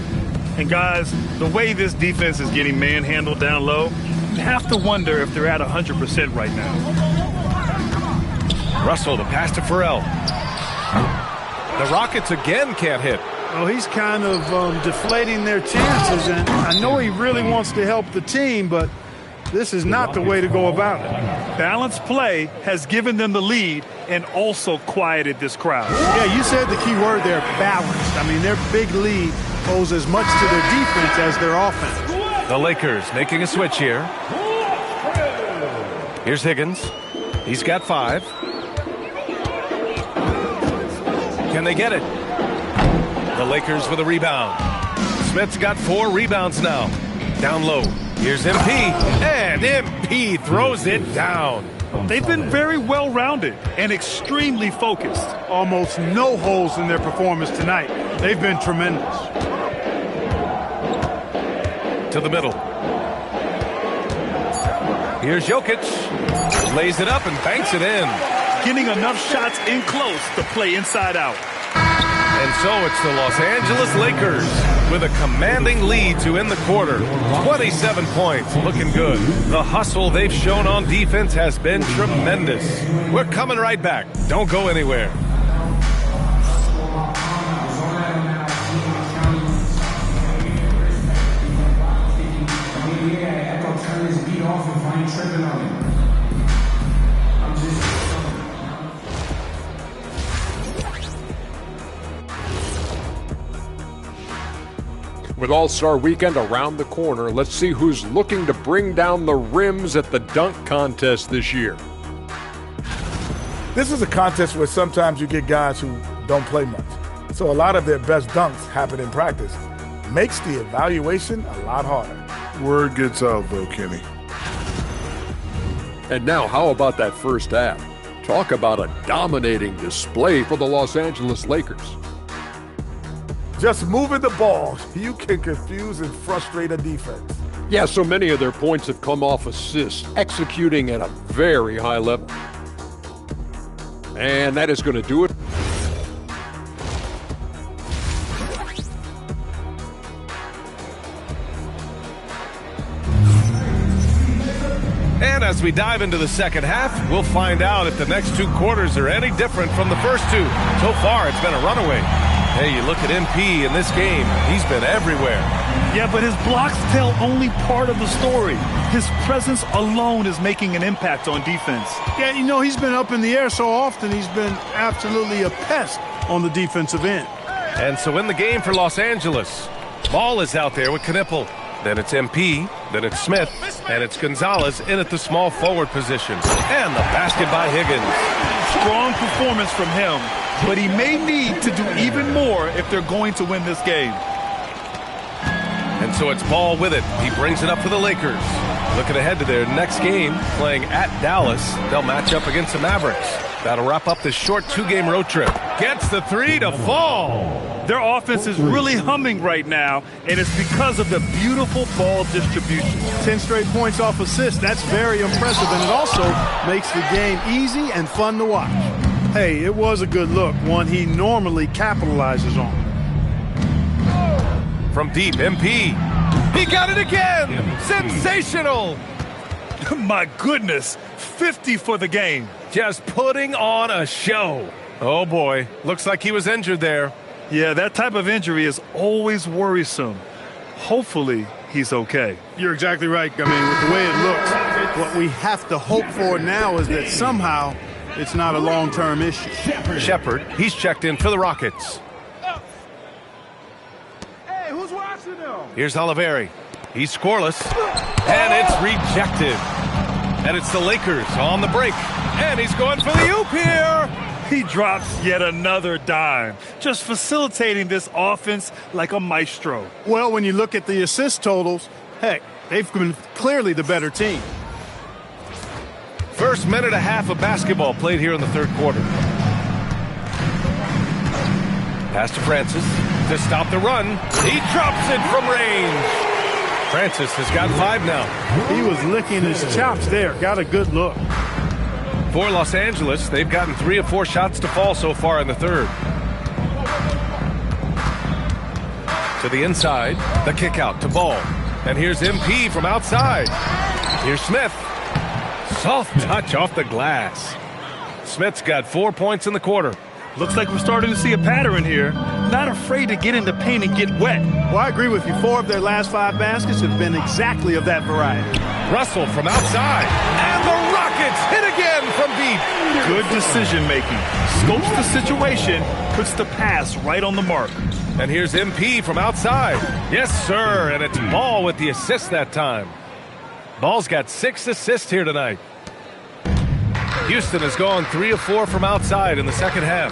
P: And guys, the way this defense is getting manhandled down low, you have to wonder if they're at 100% right now.
N: Russell, the pass to Farrell. The Rockets again can't hit.
F: Well, he's kind of deflating their chances, and I know he really wants to help the team, but this is not the way to go about it.
P: Balanced play has given them the lead and also quieted this crowd.
F: Yeah, you said the key word there, balanced. I mean, their big lead owes as much to their defense as their offense.
N: The Lakers making a switch here. Here's Higgins. He's got 5. Can they get it? The Lakers with a rebound. Smith's got 4 rebounds now. Down low. Here's MP, and MP throws it down.
P: They've been very well-rounded and extremely focused.
F: Almost no holes in their performance tonight. They've been tremendous.
N: To the middle. Here's Jokic. Lays it up and banks it in.
P: Getting enough shots in close to play inside out.
N: And so it's the Los Angeles Lakers with a commanding lead to end the quarter. 27 points, looking good. The hustle they've shown on defense has been tremendous. We're coming right back. Don't go anywhere.
J: With All-Star Weekend around the corner, let's see who's looking to bring down the rims at the dunk contest this year.
L: This is a contest where sometimes you get guys who don't play much. So a lot of their best dunks happen in practice. Makes the evaluation a lot harder.
K: Word gets out, though, Kenny.
J: And now, how about that first half? Talk about a dominating display for the Los Angeles Lakers.
L: Just moving the ball, you can confuse and frustrate a defense.
J: Yeah, so many of their points have come off assists, executing at a very high level. And that is going to do it.
N: And as we dive into the second half, we'll find out if the next two quarters are any different from the first two. So far, it's been a runaway. Hey, you look at MP in this game, he's been everywhere.
P: Yeah, but his blocks tell only part of the story. His presence alone is making an impact on defense.
F: Yeah, you know, he's been up in the air so often, he's been absolutely a pest on the defensive end.
N: And so in the game for Los Angeles, ball is out there with Knipple. Then it's MP, then it's Smith, and it's Gonzalez in at the small forward position. And the basket by Higgins.
P: Strong performance from him, but he may need to do even more if they're going to win this game.
N: And so it's Ball with it. He brings it up for the Lakers. Looking ahead to their next game, playing at Dallas. They'll match up against the Mavericks. That'll wrap up this short two-game road trip. Gets the three to fall.
P: Their offense is really humming right now, and it's because of the beautiful ball distribution.
F: 10 straight points off assists. That's very impressive, and it also makes the game easy and fun to watch. Hey, it was a good look, one he normally capitalizes on.
N: From deep, MP. He got it again! Sensational!
P: My goodness, 50 for the game.
N: Just putting on a show. Oh boy, looks like he was injured there.
P: Yeah, that type of injury is always worrisome. Hopefully, he's okay.
F: You're exactly right. I mean, with the way it looks, what we have to hope for now is that somehow it's not a long-term issue.
N: Shepard, he's checked in for the Rockets.
F: Hey, who's watching them?
N: Here's Oliveri. He's scoreless, and it's rejected. And it's the Lakers on the break. And he's going for the oop here.
P: He drops yet another dime, just facilitating this offense like a maestro.
F: Well, when you look at the assist totals, heck, they've been clearly the better team.
N: First minute and a half of basketball played here in the third quarter. Pass to Francis to stop the run. He drops it from range. Francis has got 5 now.
F: He was licking his chops there. Got a good look.
N: For Los Angeles, they've gotten 3 of 4 shots to fall so far in the third. To the inside, the kick out to Ball. And here's MP from outside. Here's Smith. Soft touch off the glass. Smith's got 4 points in the quarter.
P: Looks like we're starting to see a pattern here. Not afraid to get in the paint and get wet.
F: Well, I agree with you. 4 of their last 5 baskets have been exactly of that variety.
N: Russell from outside. And the Rockets hit again from deep.
P: Good decision making. Scopes the situation, puts the pass right on the mark.
N: And here's MP from outside. Yes, sir. And it's Ball with the assist that time. Ball's got 6 assists here tonight. Houston has gone 3 of 4 from outside in the second half.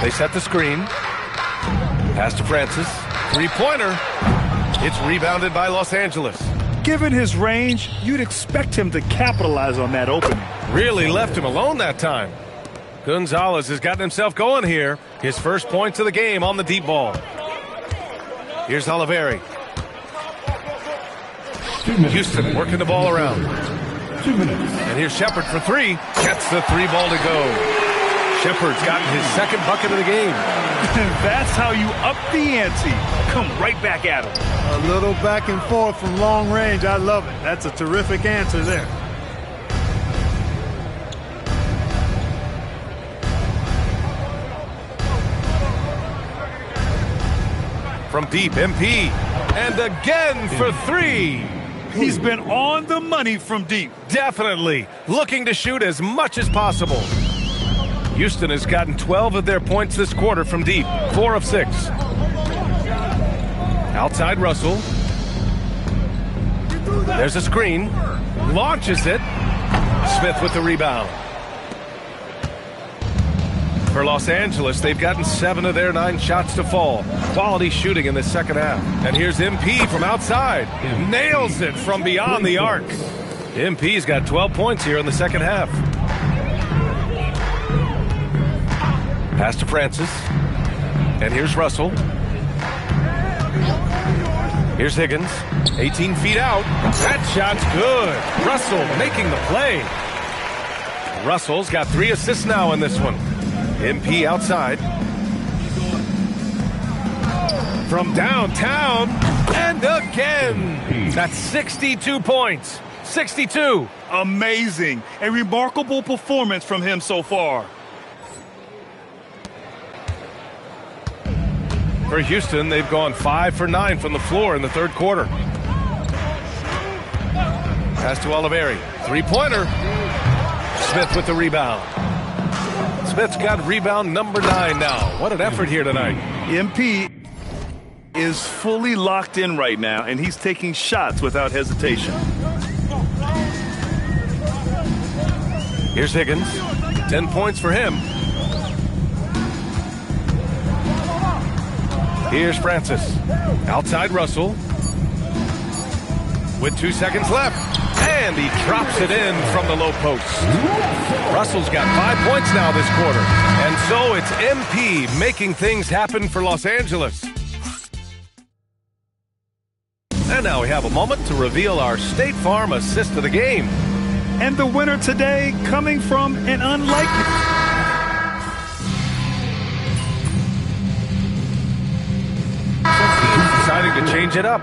N: They set the screen. Pass to Francis. 3-pointer. It's rebounded by Los Angeles.
P: Given his range, you'd expect him to capitalize on that opening.
N: Really left him alone that time. Gonzalez has gotten himself going here. His first points of the game on the deep ball. Here's Oliveri. Houston working the ball around.
G: 2 minutes.
N: And here's Shepard for three. Gets the three ball to go. Shepard's gotten his second bucket of the game.
P: That's how you up the ante. Come right back at him.
F: A little back and forth from long range. I love it. That's a terrific answer there.
N: From deep, MP. And again for three.
P: He's been on the money from deep.
N: Definitely. Looking to shoot as much as possible. Houston has gotten 12 of their points this quarter from deep. 4 of 6. Outside Russell. There's a screen. Launches it. Smith with the rebound. For Los Angeles, they've gotten 7 of their 9 shots to fall. Quality shooting in the second half. And here's MP from outside. Nails it from beyond the arc. MP's got 12 points here in the second half. Pass to Francis. And here's Russell. Here's Higgins. 18 feet out. That shot's good. Russell making the play. Russell's got 3 assists now in this one. MP outside. From downtown. And again. That's 62 points. 62.
P: Amazing. A remarkable performance from him so far.
N: For Houston, they've gone 5 for 9 from the floor in the third quarter. Pass to Oliveri. Three-pointer. Smith with the rebound. Smith's got rebound number 9 now. What an effort here tonight.
P: MP is fully locked in right now, and he's taking shots without hesitation.
N: Here's Higgins. 10 points for him. Here's Francis. Outside Russell. With 2 seconds left. And he drops it in from the low post. Russell's got 5 points now this quarter. And so it's MP making things happen for Los Angeles. And now we have a moment to reveal our State Farm assist of the game.
P: And the winner today coming from an unlikely...
N: Deciding to change it up.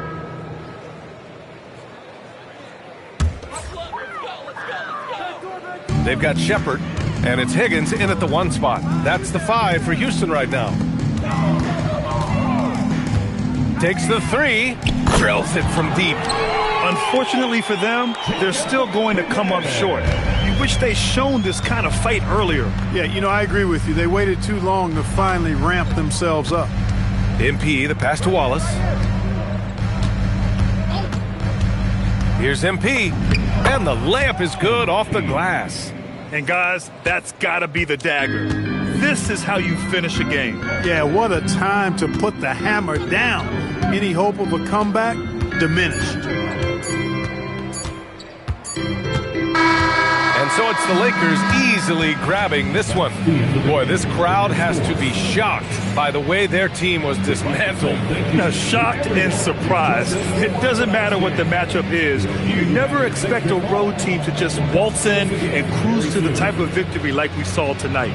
N: They've got Shepard, and it's Higgins in at the 1 spot. That's the 5 for Houston right now. Takes the 3, drills it from deep.
P: Unfortunately for them, they're still going to come up short. You wish they'd shown this kind of fight earlier.
F: Yeah, you know, I agree with you. They waited too long to finally ramp themselves up.
N: MP, the pass to Wallace. Here's MP, and the layup is good off the glass.
P: And guys, that's got to be the dagger. This is how you finish a game.
F: Yeah, what a time to put the hammer down. Any hope of a comeback? Diminished.
N: And so it's the Lakers easily grabbing this one. Boy, this crowd has to be shocked by the way their team was dismantled.
P: Shocked and surprised. It doesn't matter what the matchup is. You never expect a road team to just waltz in and cruise to the type of victory like we saw tonight.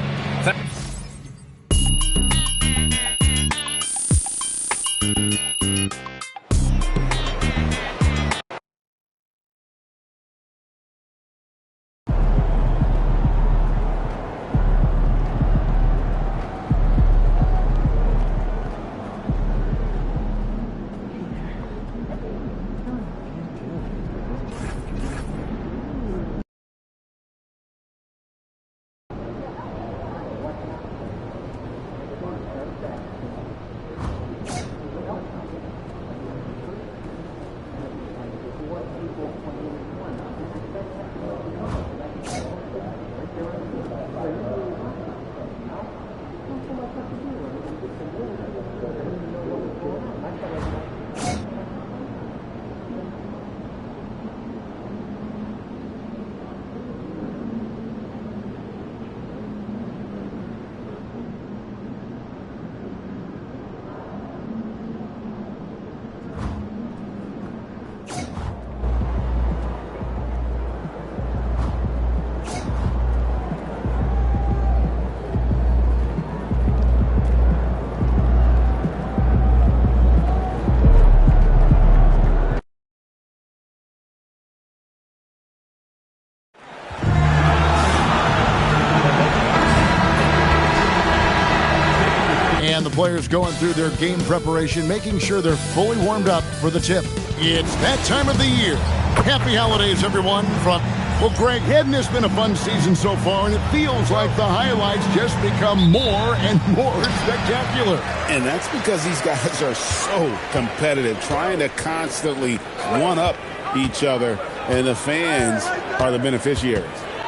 D: players going through their game preparation, making sure they're fully warmed up for the tip. It's that time of the year. Happy holidays, everyone. Well, Greg, hadn't this been a fun season so far? And it feels like the highlights just become more and more spectacular.
H: And that's because these guys are so competitive, trying to constantly one-up each other, and the fans are the beneficiaries.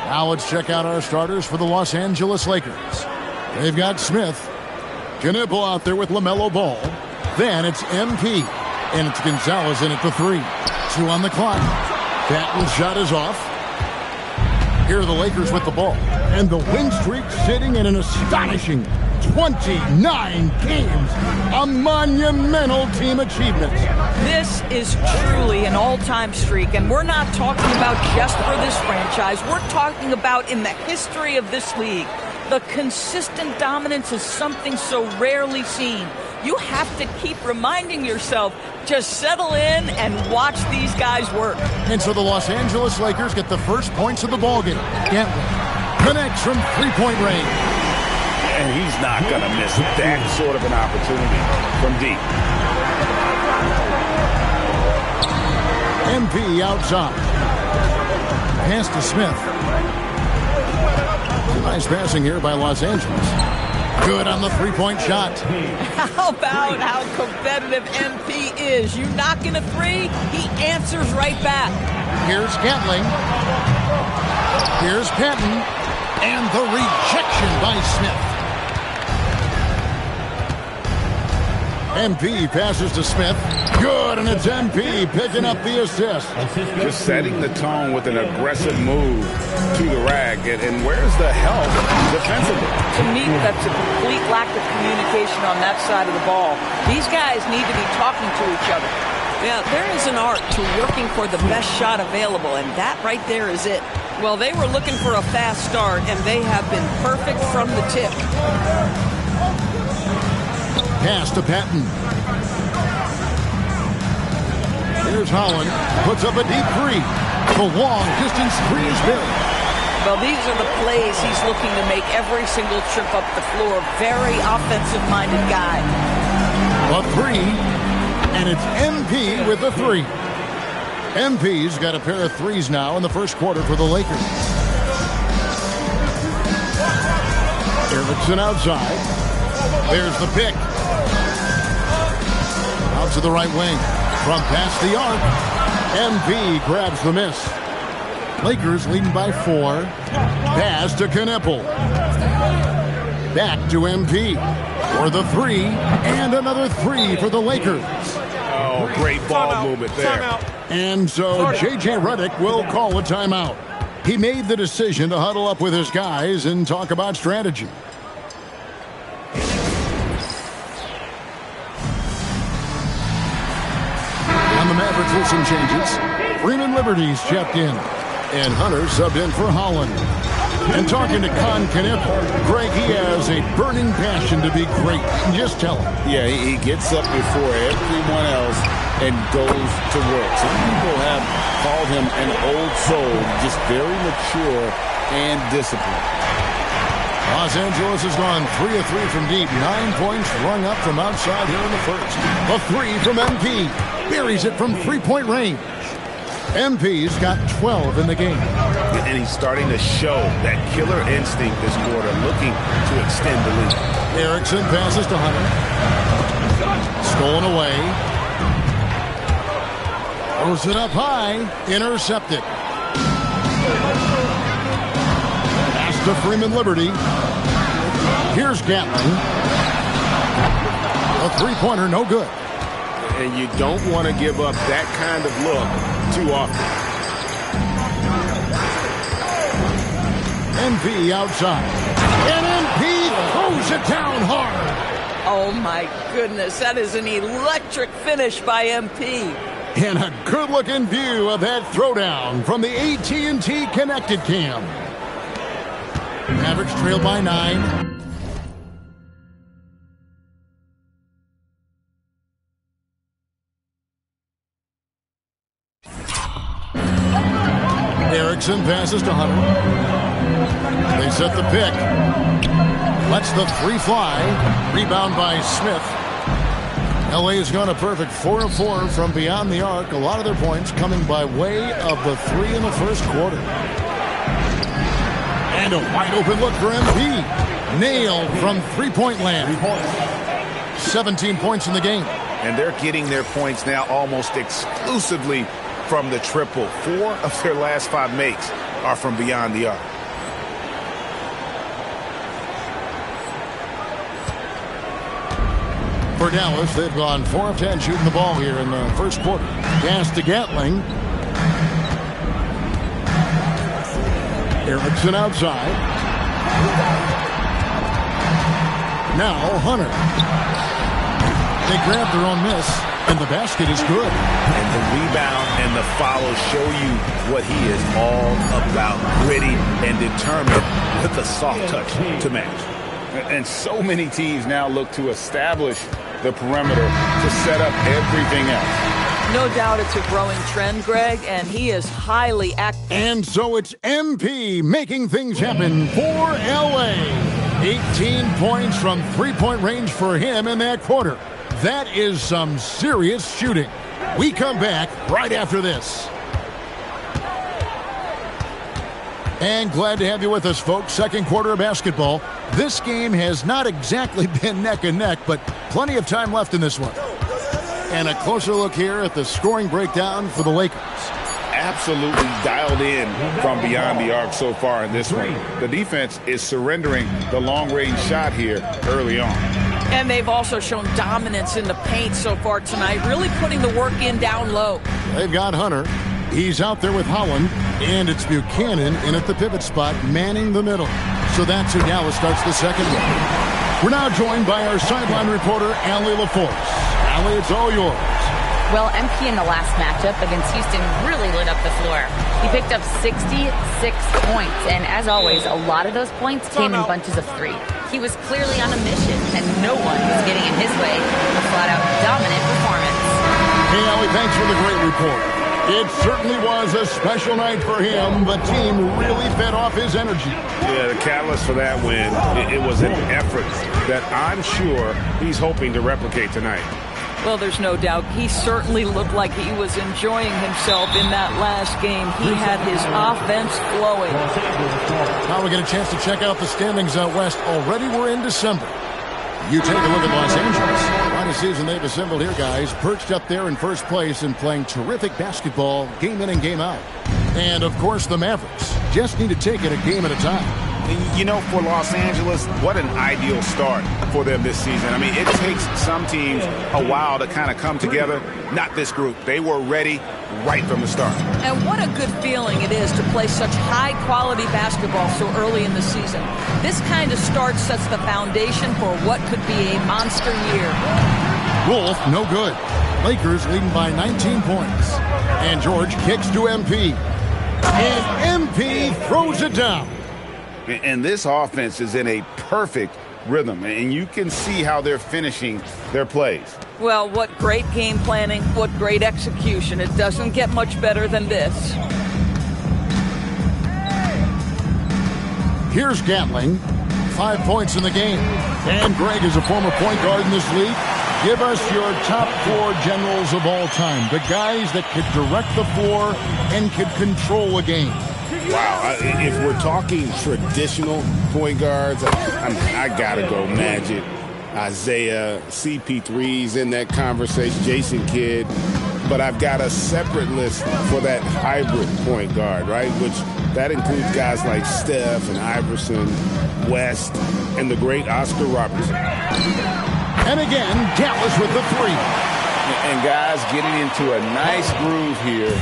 D: Now let's check out our starters for the Los Angeles Lakers. They've got Smith, Knipple out there with LaMelo Ball. Then it's MP, and it's Gonzalez in at the 3. 2 on the clock. Patton's shot is off. Here are the Lakers with the ball. And the win streak sitting at an astonishing 29 games. A monumental team achievement.
T: This is truly an all-time streak, and we're not talking about just for this franchise. We're talking about in the history of this league. The consistent dominance is something so rarely seen. You have to keep reminding yourself, just settle in and watch these guys work.
D: And so the Los Angeles Lakers get the first points of the ballgame. Gantler connects from three-point range.
E: And he's not going to miss that sort of an opportunity from deep.
D: MP outside. Pass to Smith. Nice passing here by Los Angeles. Good on the three-point shot.
T: How about how competitive MP is? You knock in a 3, he answers right back.
D: Here's Gatling. Here's Patton. And the rejection by Smith. MP passes to Smith. Good, and it's MP picking up the assist.
E: Just setting the tone with an aggressive move to the rack. And where's the help defensively?
T: To me, that's a complete lack of communication on that side of the ball. These guys need to be talking to each other. Yeah, there is an art to working for the best shot available, and that right there is it. Well, they were looking for a fast start, and they have been perfect from the tip.
D: Pass to Patton. Here's Holland. Puts up a deep 3. The long distance 3 is good.
T: Well, these are the plays he's looking to make every single trip up the floor. Very offensive-minded guy.
D: A 3. And it's MP with the 3. MP's got a pair of 3s now in the first quarter for the Lakers. Erickson outside. There's the pick. Out to the right wing. From past the arc. MP grabs the miss. Lakers leading by 4. Pass to Knipple. Back to MP. For the 3. And another 3 for the Lakers.
E: Oh, great ball movement there.
D: And so J.J. Redick will call a timeout. He made the decision to huddle up with his guys and talk about strategy. On the Mavericks with some changes. Freeman Liberty's checked in. And Hunter subbed in for Holland. And talking to Knipple, Greg, he has a burning passion to be great. Just tell him.
E: Yeah, he gets up before everyone else and goes to work. Some people have called him an old soul, just very mature and disciplined.
D: Los Angeles has gone 3 of 3 from deep. 9 points rung up from outside here in the first. A 3 from MP. Buries it from three-point range. MP's got 12 in the game.
H: And he's starting to show that killer instinct this quarter, looking to extend the lead.
D: Erickson passes to Hunter. Stolen away. Throws it up high. Intercepted. Pass to Freeman Liberty. Here's Gatling. A three-pointer, no good.
H: And you don't want to give up that kind of look too often.
D: MP outside. And MP throws it down hard.
T: Oh, my goodness. That is an electric finish by MP.
D: And a good-looking view of that throwdown from the AT&T Connected Cam. Mavericks trail by 9. Erickson passes to Hunter. They set the pick. Lets the three fly. Rebound by Smith. LA's gone a perfect 4 of 4 from beyond the arc. A lot of their points coming by way of the three in the first quarter. And a wide open look for MP. Nailed from three-point land. 17 points in the game.
E: And they're getting their points now almost exclusively from the triple. 4 of their last 5 makes are from beyond the arc.
D: For Dallas, they've gone 4 of 10 shooting the ball here in the first quarter. Pass to Gatling. Erickson outside. Now Hunter. They grab their own miss, and the basket is good.
E: And the rebound and the follow show you what he is all about. Gritty and determined with a soft touch to match. And so many teams now look to establish the perimeter to set up everything else.
T: No doubt it's a growing trend, Greg, and he is highly active.
D: And so it's MP making things happen for LA. 18 points from three-point range for him in that quarter. That is some serious shooting. We come back right after this. And glad to have you with us, folks. Second quarter of basketball. This game has not exactly been neck and neck, but plenty of time left in this one. And a closer look here at the scoring breakdown for the Lakers.
E: Absolutely dialed in from beyond the arc so far in this one. The defense is surrendering the long-range shot here early on.
T: And they've also shown dominance in the paint so far tonight, really putting the work in down low.
D: They've got Hunter. He's out there with Holland, and it's Buchanan in at the pivot spot, manning the middle. So that's who Dallas starts the second one. We're now joined by our sideline reporter, Allie LaForce. Allie, it's all yours.
I: Well, MP in the last matchup against Houston really lit up the floor. He picked up 66 points, and as always, a lot of those points came in bunches of 3. He was clearly on a mission, and no one was getting in his way. A flat-out dominant performance.
D: Hey, Allie, thanks for the great report. It certainly was a special night for him. The team really fed off his energy.
E: Yeah, the catalyst for that win, it was an effort that I'm sure he's hoping to replicate tonight.
T: Well, there's no doubt. He certainly looked like he was enjoying himself in that last game. He had his offense flowing.
D: Now we get a chance to check out the standings out west. Already we're in December. You take a look at Los Angeles. What a season they've assembled here, guys. Perched up there in first place and playing terrific basketball game in and game out. And, of course, the Mavericks just need to take it a game at a time.
E: You know, for Los Angeles, what an ideal start for them this season. I mean, it takes some teams a while to kind of come together. Not this group. They were ready right from the start.
T: And what a good feeling it is to play such high-quality basketball so early in the season. This kind of start sets the foundation for what could be a monster year.
D: Wolf, no good. Lakers leading by 19 points. And George kicks to MP. And MP throws it down.
E: And this offense is in a perfect rhythm, and you can see how they're finishing their plays.
T: Well, what great game planning, what great execution. It doesn't get much better than this.
D: Here's Gatling. 5 points in the game. And Greg is a former point guard in this league. Give us your top 4 generals of all time. The guys that could direct the floor and could control a game.
H: Wow, if we're talking traditional point guards, I gotta go Magic, Isaiah, CP3's in that conversation, Jason Kidd. But I've got a separate list for that hybrid point guard, right? Which that includes guys like Steph and Iverson, West, and the great Oscar Robertson.
D: And again, Dallas with the 3.
E: And guys getting into a nice groove here,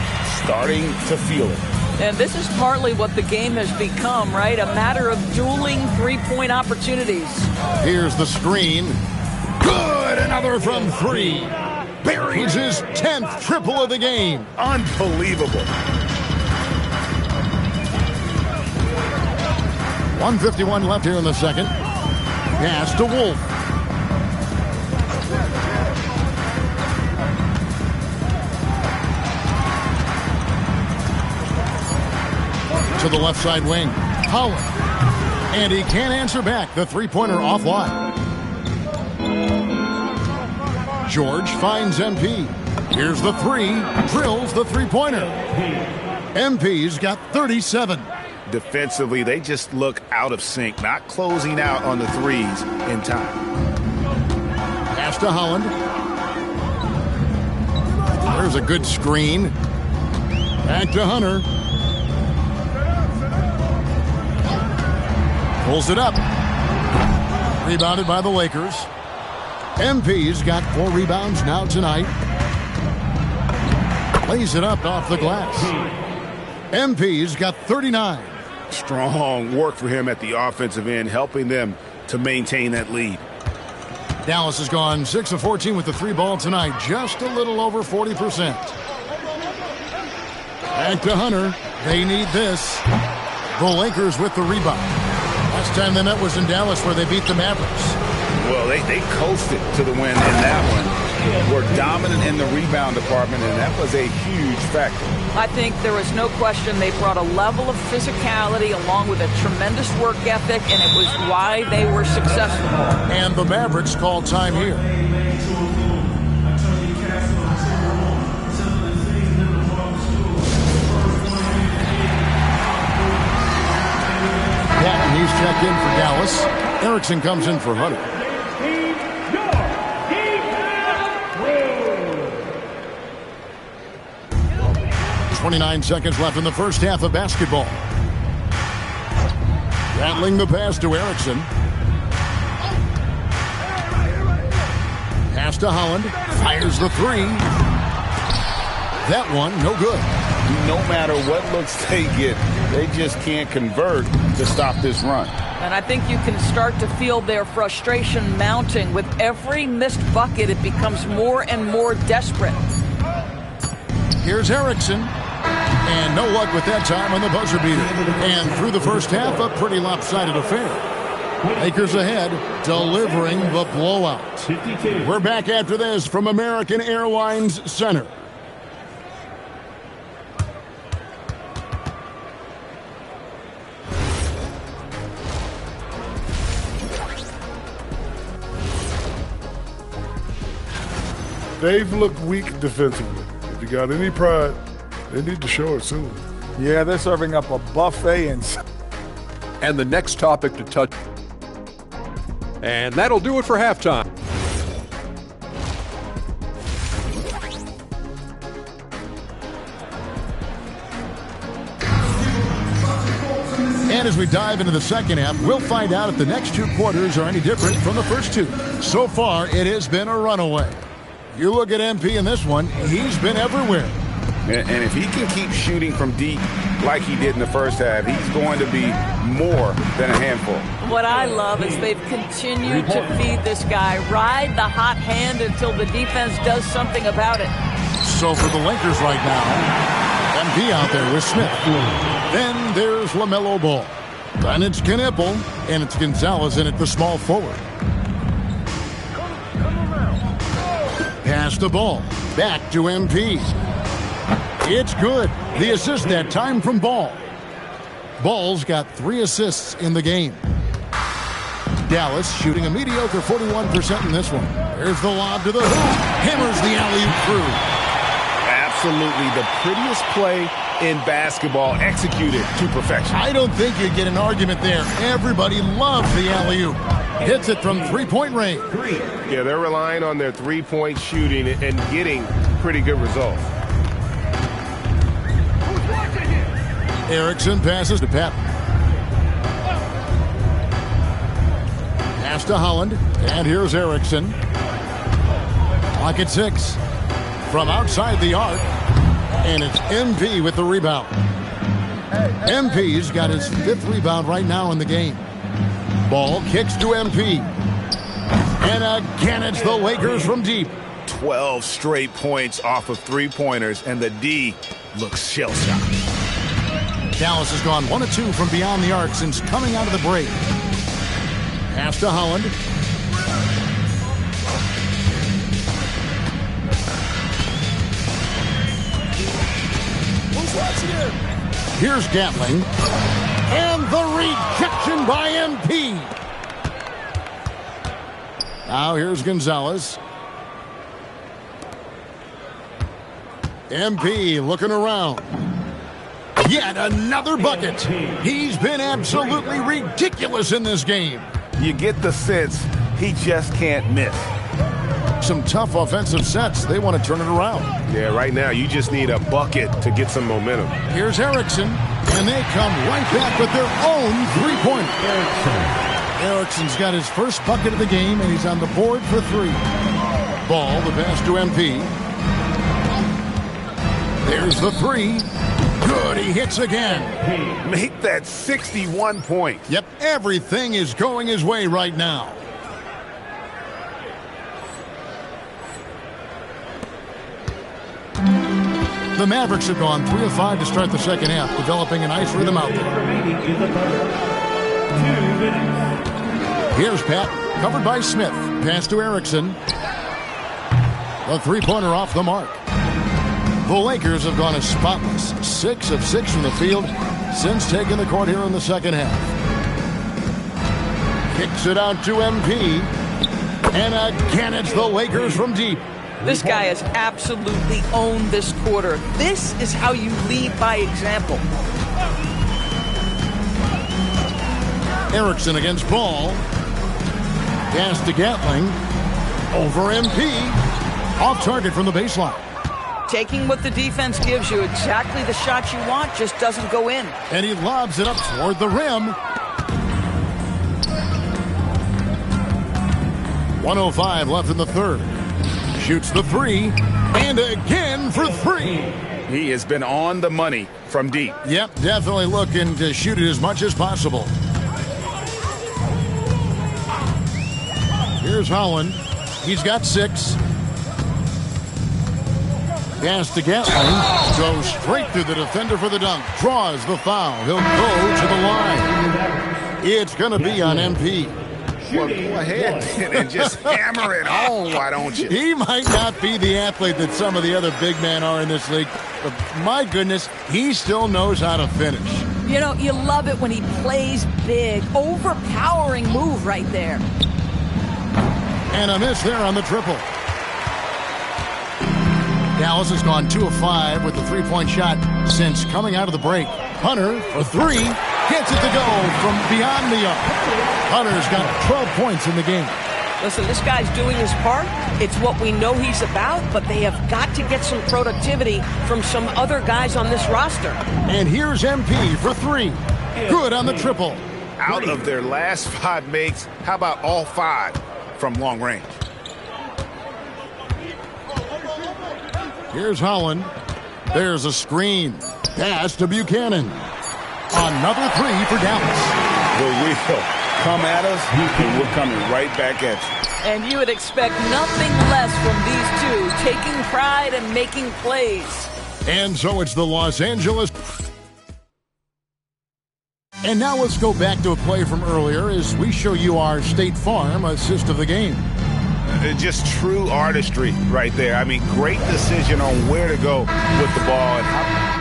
E: starting to feel it.
T: And this is partly what the game has become, right? A matter of dueling three-point opportunities.
D: Here's the screen. Good! Another from 3. Buries his 10th triple of the game.
E: Unbelievable.
D: 1:51 left here in the second. Pass to Wolf. to the left side wing. Holland. And he can't answer back. The three-pointer offline. George finds MP. Here's the three. Drills the three-pointer. MP's got 37.
U: Defensively, they just look out of sync, not closing out on the threes in time.
D: Pass to Holland. There's a good screen. Back to Hunter. Pulls it up. Rebounded by the Lakers. MP's got 4 rebounds now tonight. Lays it up off the glass. MP's got 39.
U: Strong work for him at the offensive end, helping them to maintain that lead.
D: Dallas has gone 6 of 14 with the 3 ball tonight, just a little over 40%. Back to Hunter. They need this. The Lakers with the rebound. Last time they met was in Dallas, where they beat the Mavericks.
U: Well, they coasted to the win in that one. Were dominant in the rebound department, and that was a huge factor.
T: I think there was no question they brought a level of physicality along with a tremendous work ethic, and it was why they were successful.
D: And the Mavericks called time here. Patton, he's checked in for Dallas. Erickson comes in for Hunter. 29 seconds left in the first half of basketball. Rattling the pass to Erickson. Pass to Holland. Fires the three. That one, no good.
U: No matter what looks they get, they just can't convert to stop this run.
T: And I think you can start to feel their frustration mounting. With every missed bucket, it becomes more and more desperate.
D: Here's Erickson. And no luck with that time on the buzzer beater. And through the first half, a pretty lopsided affair. Lakers ahead, delivering the blowout. We're back after this from American Airlines Center.
K: They've looked weak defensively. If you got any pride, they need to show it soon.
L: Yeah, they're serving up a buffet.
J: And the next topic to touch. And that'll do it for halftime.
D: And as we dive into the second half, we'll find out if the next 2 quarters are any different from the first 2. So far, it has been a runaway. You look at MP in this one, he's been everywhere.
U: And if he can keep shooting from deep like he did in the first half, he's going to be more than a handful.
T: What I love is they've continued to feed this guy, ride the hot hand until the defense does something about it.
D: So for the Lakers right now, MP out there with Smith. Then there's LaMelo Ball. Then it's Knipple, and it's Gonzalez in at the small forward. Pass the ball. Back to MP. It's good. The assist that time from Ball. Ball's got 3 assists in the game. Dallas shooting a mediocre 41% in this one. There's the lob to the hoop. Hammers the alley-oop through.
U: Absolutely the prettiest play in basketball, executed to perfection.
D: I don't think you get an argument there. Everybody loves the alley-oop. Hits it from three-point range.
M: Yeah, they're relying on their three-point shooting and getting pretty good results.
D: Erickson passes to Patton. Pass to Holland. And here's Erickson. Clock at 6. From outside the arc. And it's MP with the rebound. MP's got his 5th rebound right now in the game. Ball kicks to MP. And again, it's the Lakers from deep.
U: 12 straight points off of three-pointers, and the D looks shell-shocked.
D: Dallas has gone 1 of 2 from beyond the arc since coming out of the break. Pass to Holland.
C: Who's watching here?
D: Here's Gatling. And the rejection by MP. Now here's Gonzalez. MP looking around. Yet another bucket. He's been absolutely ridiculous in this game.
U: You get the sense he just can't miss.
D: Some tough offensive sets. They want to turn it around.
M: Yeah, right now you just need a bucket to get some momentum.
D: Here's Erickson, and they come right back with their own three-pointer. Erickson's got his first bucket of the game, and he's on the board for 3. Ball, the pass to MP. There's the 3. Good, he hits again.
U: Make that 61 points.
D: Yep, everything is going his way right now. The Mavericks have gone 3 of 5 to start the second half, developing a nice rhythm out there. Here's Pat, covered by Smith. Pass to Erickson. The three-pointer off the mark. The Lakers have gone as spotless, 6 of 6 from the field since taking the court here in the second half. Kicks it out to MP. And again, it's the Lakers from deep.
T: This guy has absolutely owned this quarter. This is how you lead by example.
D: Erickson against Ball. Pass to Gatling. Over MP. Off target from the baseline.
T: Taking what the defense gives you, exactly the shot you want, just doesn't go in.
D: And he lobs it up toward the rim. 1:05 left in the third. Shoots the 3, and again for 3.
U: He has been on the money from deep.
D: Yep, definitely looking to shoot it as much as possible. Here's Holland. He's got 6. Pass to Gatling. Goes straight through the defender for the dunk. Draws the foul. He'll go to the line. It's going to be on MP.
U: Well, go ahead and just hammer it home, why don't you?
D: He might not be the athlete that some of the other big men are in this league, but my goodness, he still knows how to finish.
T: You know, you love it when he plays big. Overpowering move right there.
D: And a miss there on the triple. Dallas has gone 2 of 5 with the three-point shot since coming out of the break. Hunter for 3. Gets it to go from beyond the arc. Hunter's got 12 points in the game.
T: Listen, this guy's doing his part. It's what we know he's about, but they have got to get some productivity from some other guys on this roster.
D: And here's MP for 3. Good on the triple.
U: Out of their last 5 makes, how about all 5 from long range?
D: Here's Holland. There's a screen. Pass to Buchanan. Another 3 for Dallas.
U: The wheel come at us, and we're coming right back at you.
T: And you would expect nothing less from these two, taking pride and making plays.
D: And so it's the Los Angeles. And now let's go back to a play from earlier as we show you our State Farm assist of the game.
U: Just true artistry right there. I mean, great decision on where to go with the ball and how.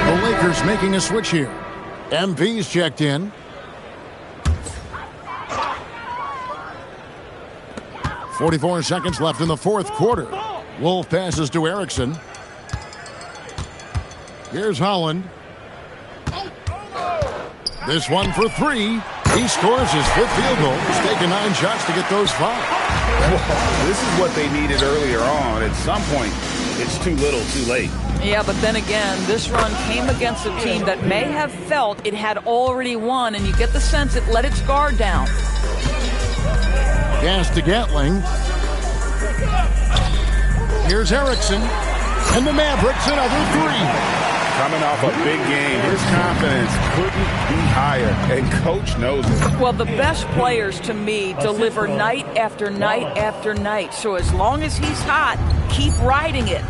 D: The Lakers making a switch here. MP's checked in. .44 seconds left in the fourth quarter. Wolf passes to Erickson. Here's Holland. This one for 3. He scores his 5th field goal. He's taken 9 shots to get those 5.
U: Well, this is what they needed earlier on. At some point, it's too little, too late.
T: Yeah, but then again, this run came against a team that may have felt it had already won, and you get the sense it let its guard down.
D: Pass to Gatling. Here's Erickson. And the Mavericks another 3.
U: Coming off a big game, his confidence couldn't be higher, and Coach knows it.
T: Well, the best players, to me, deliver night after night after night. So as long as he's hot, keep riding it.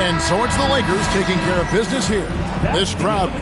D: And so it's the Lakers taking care of business here. This crowd